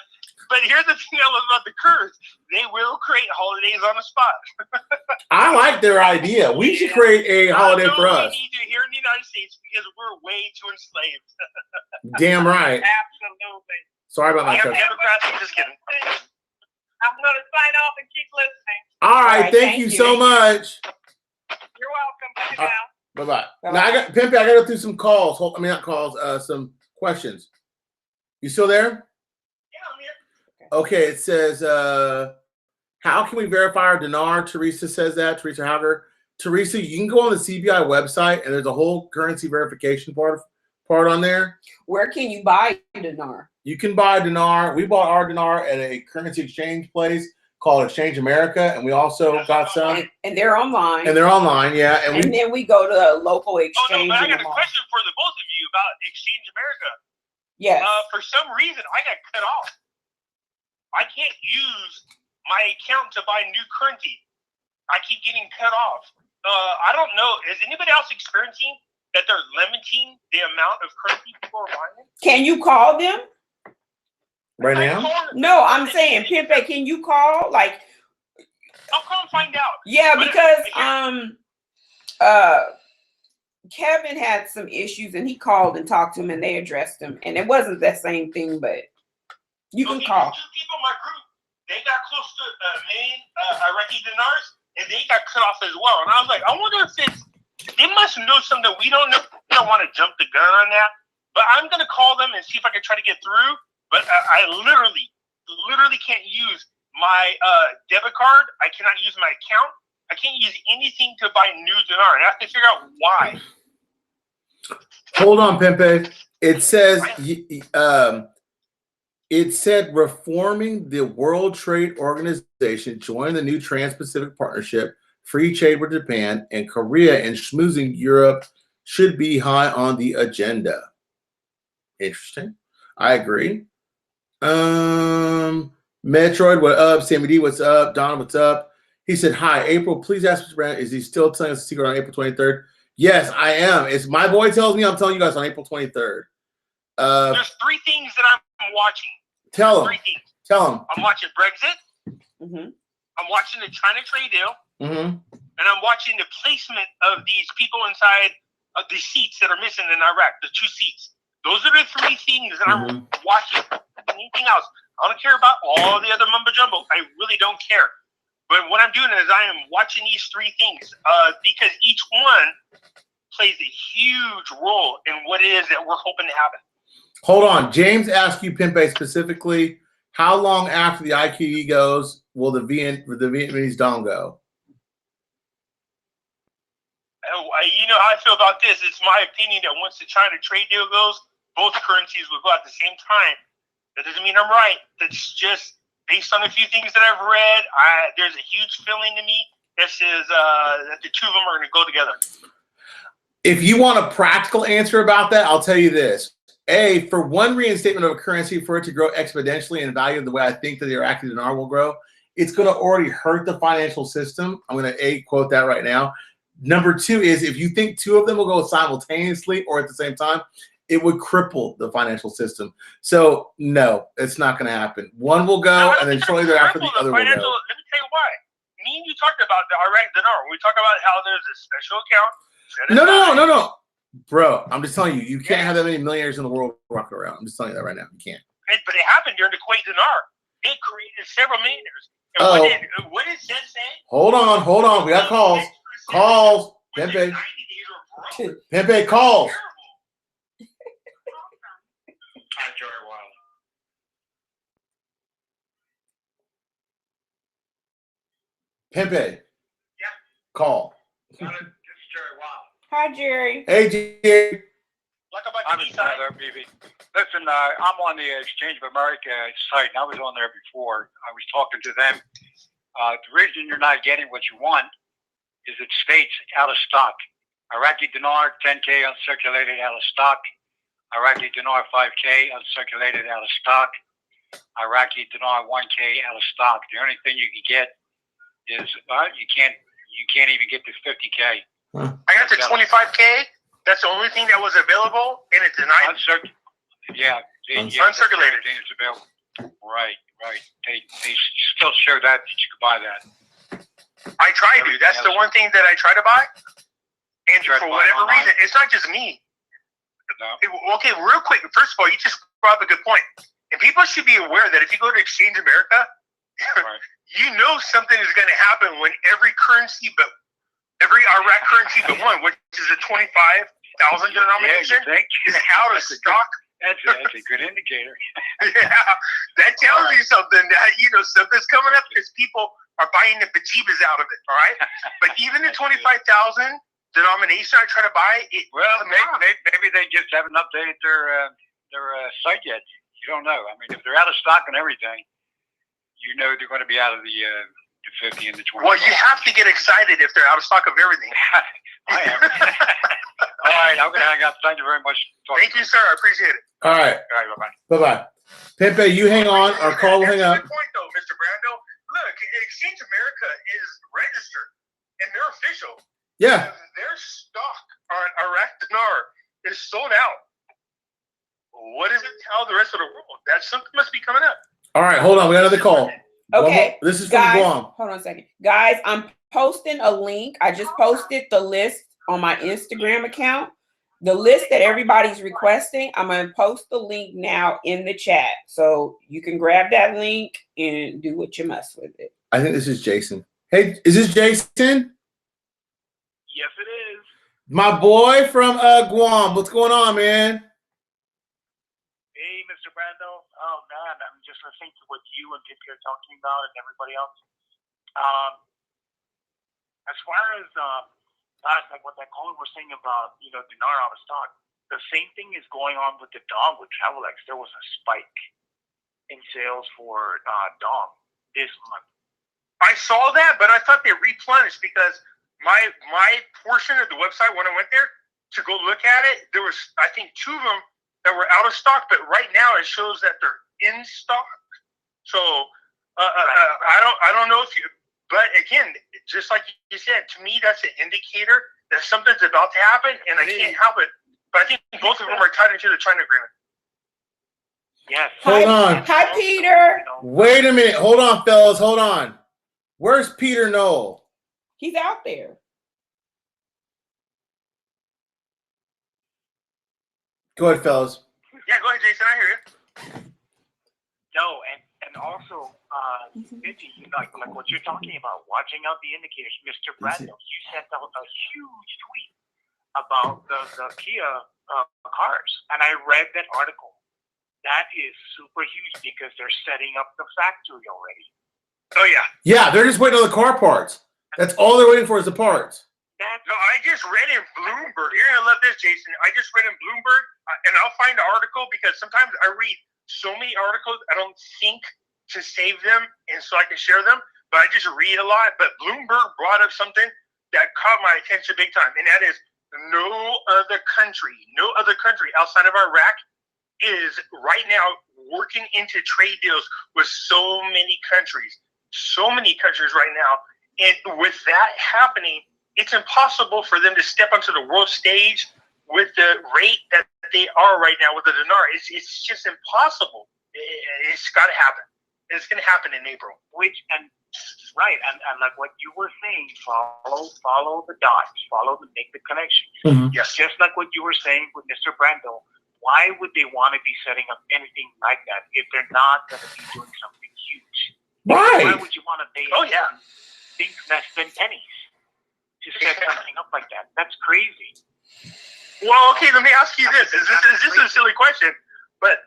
But here's the thing I love about the Kurds. They will create holidays on the spot. I like their idea. We should create a holiday for us. We need to here in the United States because we're way too enslaved. Damn right. Absolutely. Sorry about my Yeah, cousin. Democrats, I'm just kidding. I'm going to sign off and keep listening. All right, thank you so much. You're welcome. Bye now. Bye-bye. Bye-bye. Now, Pimpy, I got to go through some calls. Not calls, some questions. You still there? Yeah, I'm here. Okay, it says, how can we verify our dinar? Teresa says that. Teresa Hager. Teresa, you can go on the CBI website, and there's a whole currency verification part on there. Where can you buy dinar? You can buy dinar. We bought our dinar at a currency exchange place called Exchange America, and we also got some. And they're online. And they're online, yeah. And then we go to a local Oh, exchange. no, but I in got the a mall. question for the both of you about Exchange America. Yes. For some reason, I got cut off. I can't use my account to buy new currency. I keep getting cut off. I don't know. Is anybody else experiencing that they're limiting the amount of currency people are buying? Can you call them? right now? No, I'm saying, Pimpe, can you call? Like, I'll call and find out. yeah, But because Kevin had some issues and he called and talked to him and they addressed him. And it wasn't that same thing, but you can call. Two people in my group, they got close to a million Iraqi dinars, and they got cut off as well. And I was like, I wonder if they must know something that we don't know. I don't want to jump the gun on that. But I'm going to call them and see if I can try to get through. But I literally can't use my debit card. I cannot use my account. I can't use anything to buy new dinar. And I have to figure out why. Hold on, Pimpe. It says, it said reforming the World Trade Organization, join the new Trans-Pacific Partnership, free trade with Japan and Korea, and schmoozing Europe should be high on the agenda. Interesting. I agree. Metroid, what up? Sammy D, what's up? Don, what's up? He said, hi, April, please ask Mr. Brand, is he still telling us a secret on April 23rd? Yes, I am. It's my boy tells me I'm telling you guys on April 23rd. There's three things that I'm watching. Tell him. Three things. Tell him. I'm watching Brexit. Mm-hmm. I'm watching the China trade deal. Mm-hmm. And I'm watching the placement of these people inside of the seats that are missing in Iraq, the 2 seats. Those are the three things that I'm watching. Anything else? I don't care about all the other mumbo jumbo. I really don't care. But what I'm doing is I am watching these three things because each one plays a huge role in what it is that we're hoping to happen. Hold on. James asked you, Pimpe, specifically, how long after the IQD goes will the Vietnamese Dong go? You know how I feel about this. It's my opinion that once the China trade deal goes, both currencies will go at the same time. That doesn't mean I'm right. That's just based on a few things that I've read. There's a huge feeling to me that says that the two of them are going to go together. If you want a practical answer about that, I'll tell you this. For one reinstatement of a currency for it to grow exponentially in value the way I think that the Iraqi dinar will grow, it's going to already hurt the financial system. I'm going to quote that right now. Number two is if you think two of them will go simultaneously or at the same time, it would cripple the financial system. So no, it's not going to happen. One will go, and then shortly thereafter the other will go. Let me tell you why. Me and you talked about the Iraqi dinar. We talked about how there's a special account. No. Bro, I'm just telling you, you can't have that many millionaires in the world walking around. I'm just telling you that right now. You can't. But it happened during the Kuwait dinar. It created several millionaires. And what did Sid say? Hold on. We got calls. Calls. Pempe, calls. Hi, Joey Wild. Pempe. Yeah. Call. This is Jerry Wild. Hi, Jerry. Hey, Jerry. I'm BB. Listen, I'm on the Exchange of America site, and I was on there before. I was talking to them. The reason you're not getting what you want is it states out of stock. Iraqi dinar 10K uncirculated out of stock. Iraqi dinar 5K uncirculated out of stock. Iraqi dinar 1K out of stock. The only thing you can get is you can't even get to 50K. I got to 25K. That's the only thing that was available, and it denied. Uncirculated. Uncirculated. Is available. Right. They still show that you could buy that. I try to. That's the one thing that I try to buy. And for whatever reason, it's not just me. No. Okay, real quick. First of all, you just brought up a good point. And people should be aware that if you go to Exchange America, Right. you know something is going to happen when every Iraq currency but one, which is a 25,000 denomination, is out of stock. That's a good indicator. Yeah, that tells you something that something's coming up because people are buying the bejeebas out of it. All right, but even the 25,000 denomination I try to buy it. Well, maybe they just haven't updated their site yet. You don't know. I mean, if they're out of stock and everything, they're going to be out of the 50 and the 20. Well, you have to get excited if they're out of stock of everything. I am. All right, I'm going to hang up. Thank you very much. Thank you, sir. I appreciate it. All right. Bye-bye. Pepe, you hang on. Our call will hang up. Good point, though, Mr. Brando. Look, Exchange America is registered, and they're official. Yeah. Their stock on Iraq dinar is sold out. What does it tell the rest of the world? That something must be coming up. All right, hold on. We got another call. Okay. This is from guys, Guam. Hold on a second. Guys, I'm posting a link. I just posted the list on my Instagram account. The list that everybody's requesting, I'm going to post the link now in the chat. So you can grab that link and do what you must with it. I think this is Jason. Hey, is this Jason? Yes, it is. My boy from Guam. What's going on, man? Hey, Mr. Brando. Oh, man, I'm just listening to what you and Pippi are talking about and everybody else. As far as like what that caller was saying about, dinar out of stock, the same thing is going on with the dong with Travelex. There was a spike in sales for dong this month. I saw that, but I thought they replenished because my portion of the website when I went there to go look at it, there was I think 2 of them that were out of stock, but right now it shows that they're in stock. So I don't know if you, but again, just like you said, to me that's an indicator that something's about to happen, and I can't help it. But I think both of them are tied into the China agreement. Yes. Hold on. Hi, Peter. Wait a minute. Hold on, fellas. Hold on. Where's Peter Knoll? He's out there. Go ahead, fellas. Yeah, go ahead, Jason. I hear you. No, and also, Vicky, like what you're talking about, watching out the indicators. Mr. Brando, you sent out a huge tweet about the Kia cars, and I read that article. That is super huge because they're setting up the factory already. Oh yeah. Yeah, they're just waiting on the car parts. That's all they're waiting for is the parts. No, I just read in Bloomberg. You're gonna love this, Jason. I just read in Bloomberg, and I'll find the article because sometimes I read so many articles I don't think to save them, and so I can share them. But I just read a lot. But Bloomberg brought up something that caught my attention big time, and that is no other country outside of Iraq is right now working into trade deals with so many countries right now. And with that happening, it's impossible for them to step onto the world stage with the rate that they are right now with the dinar. It's just impossible. It's got to happen. It's going to happen in April. And like what you were saying, follow the dots, make the connection. Mm-hmm. Yes. Just like what you were saying with Mr. Brando, why would they want to be setting up anything like that if they're not going to be doing something huge? Right. Why would you want to pay things less than pennies to set something up like that? That's crazy. Well, okay, let me ask you this. This is a silly question, but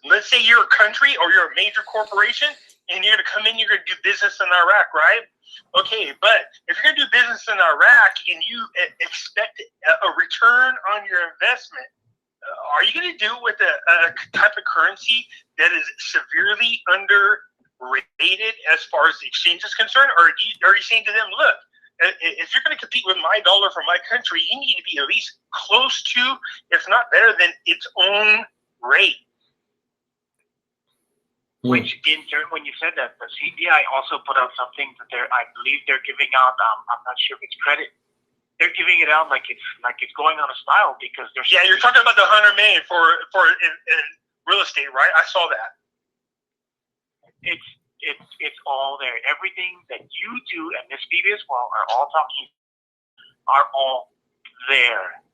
let's say you're a country or you're a major corporation and you're going to come in, you're going to do business in Iraq, right? Okay, but if you're going to do business in Iraq and you expect a return on your investment, are you going to do it with a type of currency that is severely underrated as far as the exchange is concerned? Or are you saying to them, look, if you're going to compete with my dollar for my country, you need to be at least close to, if not better than, its own rate? Which in turn, when you said that, the CBI also put out something that I believe they're giving out. I'm not sure if it's credit. They're giving it out like it's going on a style because they're. Yeah, you're talking about the $100 million for in real estate, right? I saw that. It's all there. Everything that you do and Miss Phoebe as well are all there.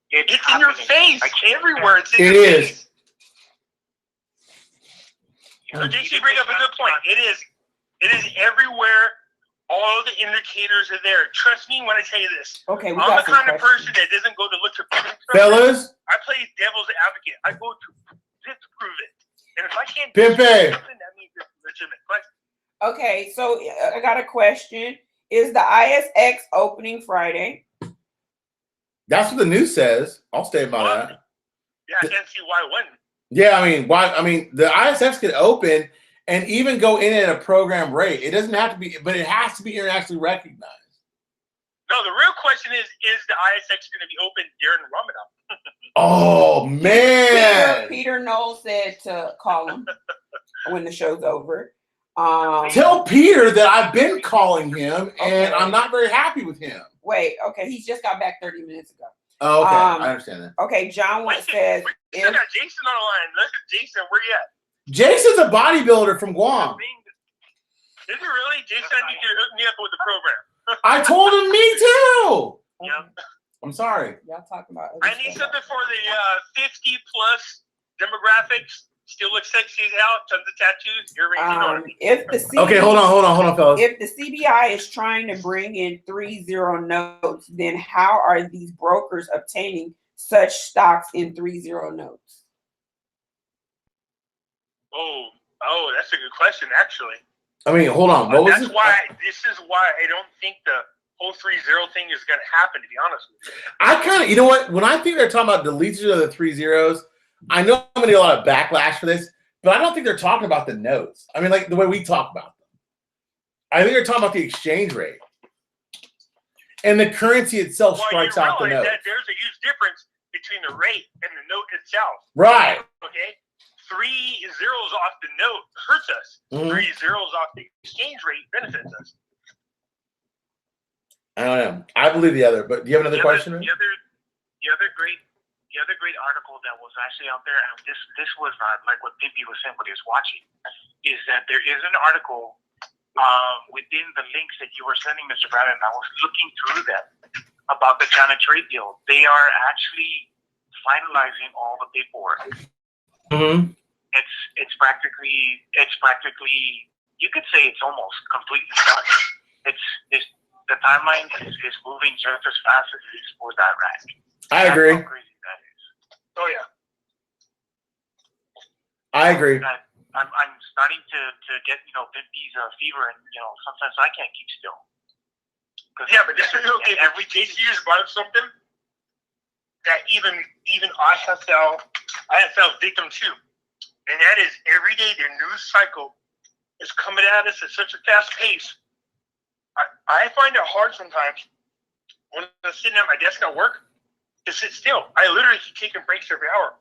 It's in your face everywhere. It's in It your is. face. So JC bring up a good point. It is everywhere. All the indicators are there. Trust me when I tell you this. Okay, we I'm got the some kind of questions. person that doesn't go to look to prove it. Fellas, I play devil's advocate. I go to disprove it. And if I can't Pepe. disprove something, that means it's legitimate. But Okay, so I got a question. Is the ISX opening Friday? that's what the news says. I'll stay by that. yeah, I can't see why it wouldn't. Yeah, I mean, why? I mean, the ISX could open and even go in at a program rate. It doesn't have to be, but it has to be internationally recognized. No, the real question is the ISX going to be open during Ramadan? Oh man! Peter Knoll said to call him when the show's over. Tell Peter that I've been calling him and I'm not very happy with him. Wait, okay, he just got back 30 minutes ago. Oh, okay, I understand that. Okay, John says, we still got Jason on the line. Look at Jason. Where you at? Jason's a bodybuilder from Guam. Is it really? Jason, I need you to hook me up with the program. I told him me too. Yep. I'm sorry. Y'all talking about I need something for the 50 plus demographics. Still look sexy as hell. Tons of tattoos. Earrings. If the CBI, Okay, hold on, fellas. If the CBI is trying to bring in 3-0 notes, then how are these brokers obtaining such stocks in 3-0 notes? Oh, that's a good question, actually. I mean, hold on. What was this is why I don't think the whole 3-0 thing is going to happen, to be honest with you. I kind of, you know what? When I think they're talking about deletion of the 3 zeros, I know I'm going to get a lot of backlash for this, but I don't think they're talking about the notes. I mean, like the way we talk about them. I think they're talking about the exchange rate. And the currency itself strikes out the note. That there's a huge difference between the rate and the note itself. Right. Okay? 3 zeros off the note hurts us. 3 zeros off the exchange rate benefits us. I don't know. I believe the other, but do you have another question? The other great article that was actually out there, and this was like what Pimpy was saying, what he was watching, is that there is an article within the links that you were sending, Mr. Brandon, and I was looking through that about the China trade deal. They are actually finalizing all the paperwork. Mm-hmm. It's practically you could say it's almost completely done. It's the timeline is moving just as fast as it is for that rank. I agree. That's how crazy that is. Oh yeah. I agree. I'm starting to get Pimpy's fever, and sometimes I can't keep still. Yeah, but okay. Every case you just brought up something that even I have fell victim to, and that is every day their news cycle is coming at us at such a fast pace. I find it hard sometimes when I'm sitting at my desk at work to sit still. I literally keep taking breaks every hour.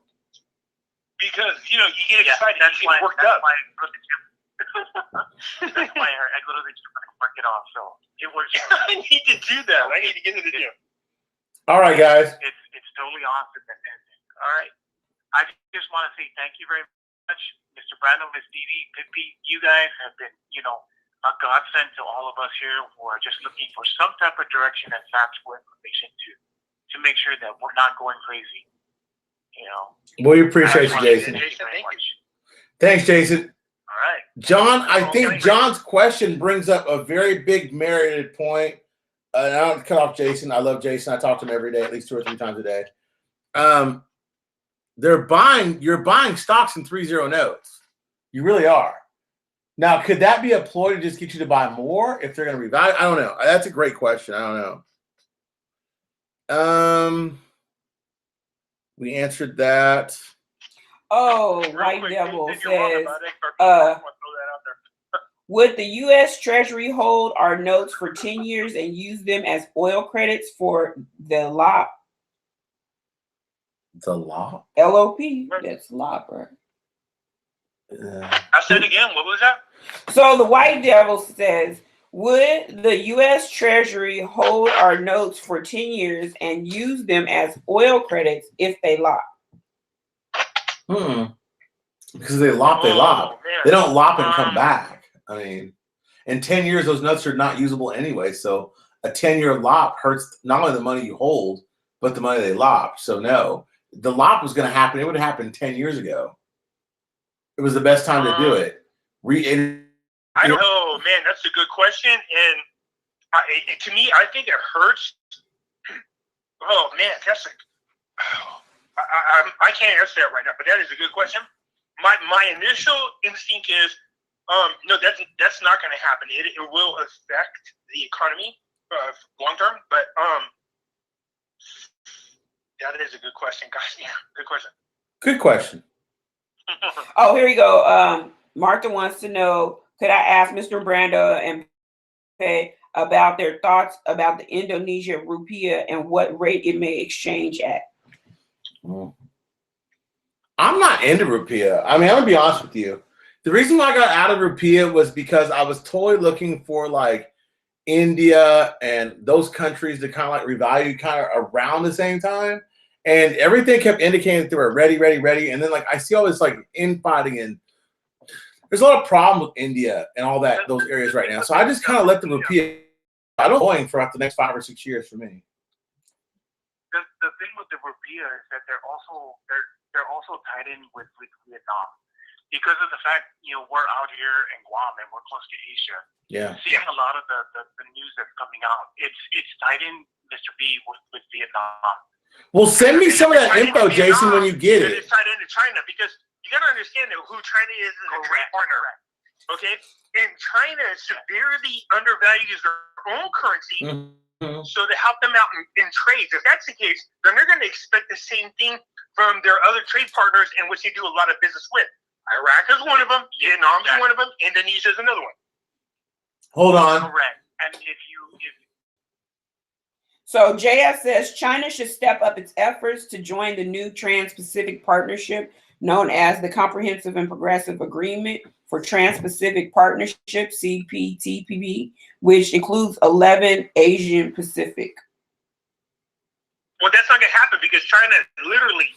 because you get excited, That's you why. get worked That's up. why that's why I go to the gym and work it off. So it works. I need to do that. I need to get into the gym. All right, guys. It's totally awesome. And all right, I just want to say thank you very much, Mr. Brando, Ms. Dee, Pippi. You guys have been, a godsend to all of us here who are just looking for some type of direction and factual information to make sure that we're not going crazy. We appreciate you, Jason. Jason, thank you. Thanks, Jason. All right. John, I think John's question brings up a very big merited point. And I don't cut off Jason. I love Jason. I talk to him every day, at least 2 or 3 times a day. You're buying stocks in 3-0 notes. You really are. Now, could that be a ploy to just get you to buy more if they're going to revalue? I don't know. That's a great question. I don't know. We answered that. Oh, Real White quick, Devil anything you're wrong says, about it, I want to throw that out there. would the U.S. Treasury hold our notes for 10 years and use them as oil credits for the LOP? The law? LOP. That's LOP, right? I said again, what was that? So the White Devil says, would the U.S. Treasury hold our notes for 10 years and use them as oil credits if they LOP? Because they lop, they lop. Man. They don't lop and come back. I mean, in 10 years, those notes are not usable anyway. So a 10-year lop hurts not only the money you hold, but the money they lop. So no, the lop was going to happen. It would have happened 10 years ago. It was the best time to do it. I don't know, man. That's a good question. And to me, I think it hurts. Oh, man. That's I can't answer that right now, but that is a good question. My initial instinct is, no, that's not going to happen. It will affect the economy long term, but that is a good question, guys. Yeah, good question. Good question. Oh, here we go. Martha wants to know, could I ask Mr. Brando and Pepe about their thoughts about the Indonesia rupiah and what rate it may exchange at? I'm not into rupiah. I mean, I'm going to be honest with you. The reason why I got out of rupiah was because I was totally looking for like India and those countries to kind of like revalue kind of around the same time. And everything kept indicating that they were ready. And then like I see all this like infighting, and there's a lot of problems with India and all that, those areas right now. So I just kind of let the rupiah, I don't going for the next 5 or 6 years for me. The thing with the rupiah is that they're also tied in with Vietnam because of the fact we're out here in Guam and we're close to Asia. Yeah, seeing a lot of the news that's coming out, it's tied in, Mr. B, with Vietnam. Well, send me some of that info, Jason, when you get it. It's tied into China because you got to understand that who China is as a trade partner. Okay, and China severely undervalues their own currency. So to help them out in trades, if that's the case, then they're going to expect the same thing from their other trade partners in which they do a lot of business with. Iraq is one of them. Vietnam is one of them. Indonesia is another one. Hold on. Correct. And So JS says China should step up its efforts to join the new Trans-Pacific Partnership known as the Comprehensive and Progressive Agreement for Trans-Pacific Partnership, CPTPP, which includes 11 Asian Pacific. Well, that's not going to happen because China literally,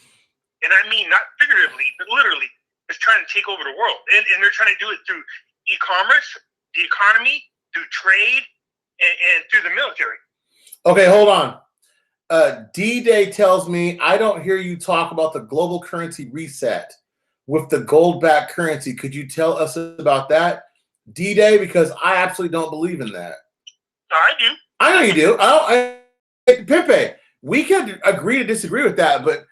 and I mean not figuratively, but literally, is trying to take over the world. And they're trying to do it through e-commerce, the economy, through trade, and through the military. Okay, hold on. D-Day tells me I don't hear you talk about the global currency reset with the gold-backed currency. Could you tell us about that, D-Day? Because I absolutely don't believe in that. I do. I know you do. Pepe, we could agree to disagree with that, but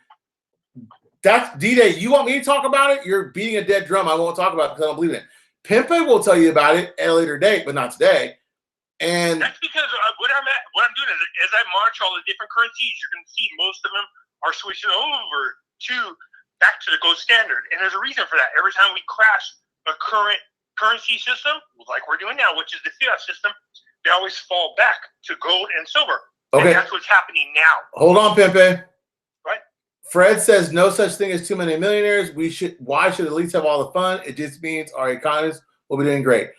that's D-Day. You want me to talk about it? You're beating a dead drum. I won't talk about it because I don't believe in it. Pepe will tell you about it at a later date, but not today. And that's because what I'm doing is as I march all the different currencies, you're going to see most of them are switching over back to the gold standard. And there's a reason for that. Every time we crash a current currency system, like we're doing now, which is the fiat system, they always fall back to gold and silver. okay, and that's what's happening now. Hold on, Pepe. Right. Fred says no such thing as too many millionaires. Why should at least have all the fun? It just means our economists will be doing great.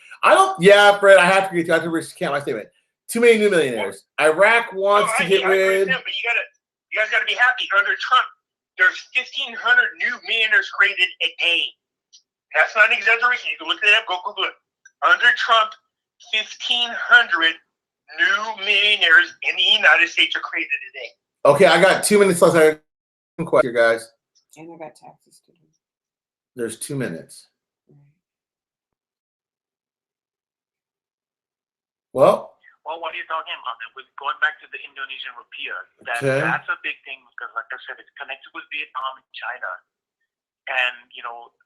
Yeah, Fred, I have to agree. I have to recant my statement. Too many new millionaires. Iraq wants to get rid. But you guys got to be happy. Under Trump, there's 1,500 new millionaires created a day. That's not an exaggeration. You can look it up. Go Google it. Under Trump, 1,500 new millionaires in the United States are created a day. Okay, I got 2 minutes left. I have a question, guys. And I got taxes to do. There's 2 minutes. Well, what are you talking about? With going back to the Indonesian rupiah, that's a big thing because, like I said, it's connected with Vietnam and China. And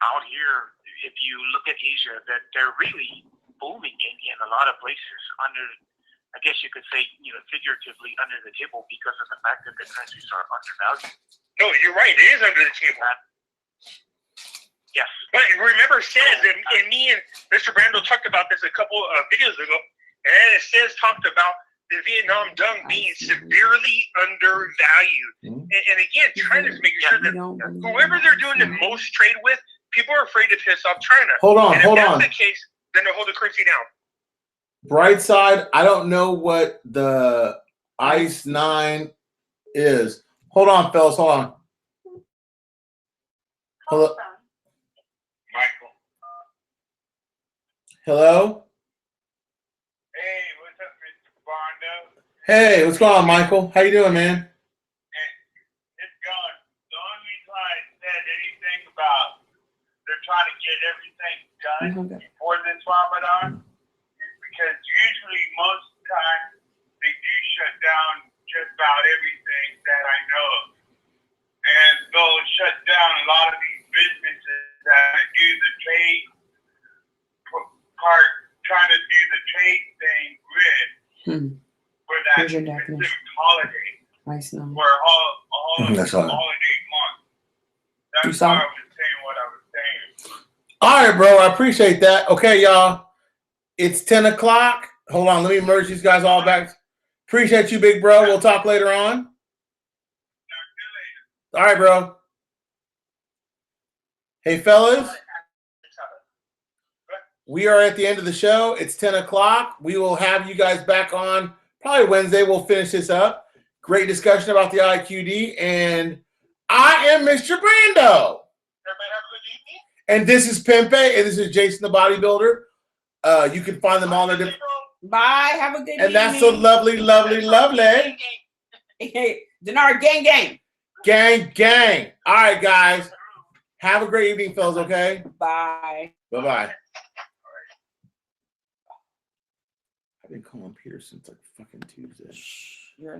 out here, if you look at Asia, that they're really booming in a lot of places under, I guess you could say, figuratively under the table because of the fact that the currencies are undervalued. No, you're right. It is under the table. Yes. But remember, it says, and me and Mr. Brando talked about this a couple of videos ago, and it talked about the Vietnam dong being severely undervalued. Mm-hmm. And again, China's making sure that whoever they're doing the most trade with, people are afraid to piss off China. Hold on. If that's the case, then they'll hold the currency down. Bright side, I don't know what the ICE 9 is. Hold on, fellas. Hold on. Hello. Michael. Hello. Hey, what's up, Mr. Brando? Hey, what's going on, Michael? How you doing, man? It's gone. The only reason I said anything about they're trying to get everything done before this Ramadan is because usually most of the time they do shut down just about everything that I know of. And they'll shut down a lot of these businesses that do the trade part, trying to do the trade thing with for that specific holiday. Nice. For all That's all. holiday month. That's why I was saying what I was saying. All right, bro. I appreciate that. Okay, y'all. It's 10 o'clock. Hold on. Let me merge these guys all back. Appreciate you, big bro. We'll talk later on. All right, bro. Hey, fellas. We are at the end of the show. It's 10 o'clock. We will have you guys back on probably Wednesday. We'll finish this up. Great discussion about the IQD. And I am Mr. Brando. Everybody have a good evening. And this is Pempe. And this is Jason the Bodybuilder. You can find them all in different. Bye. Have a good evening. And that's so lovely, lovely, lovely. Dinar, gang, gang. Gang, gang. All right, guys. Have a great evening, fellas, okay? Bye. Bye-bye. I've been calling Peter since like fucking Tuesday. You're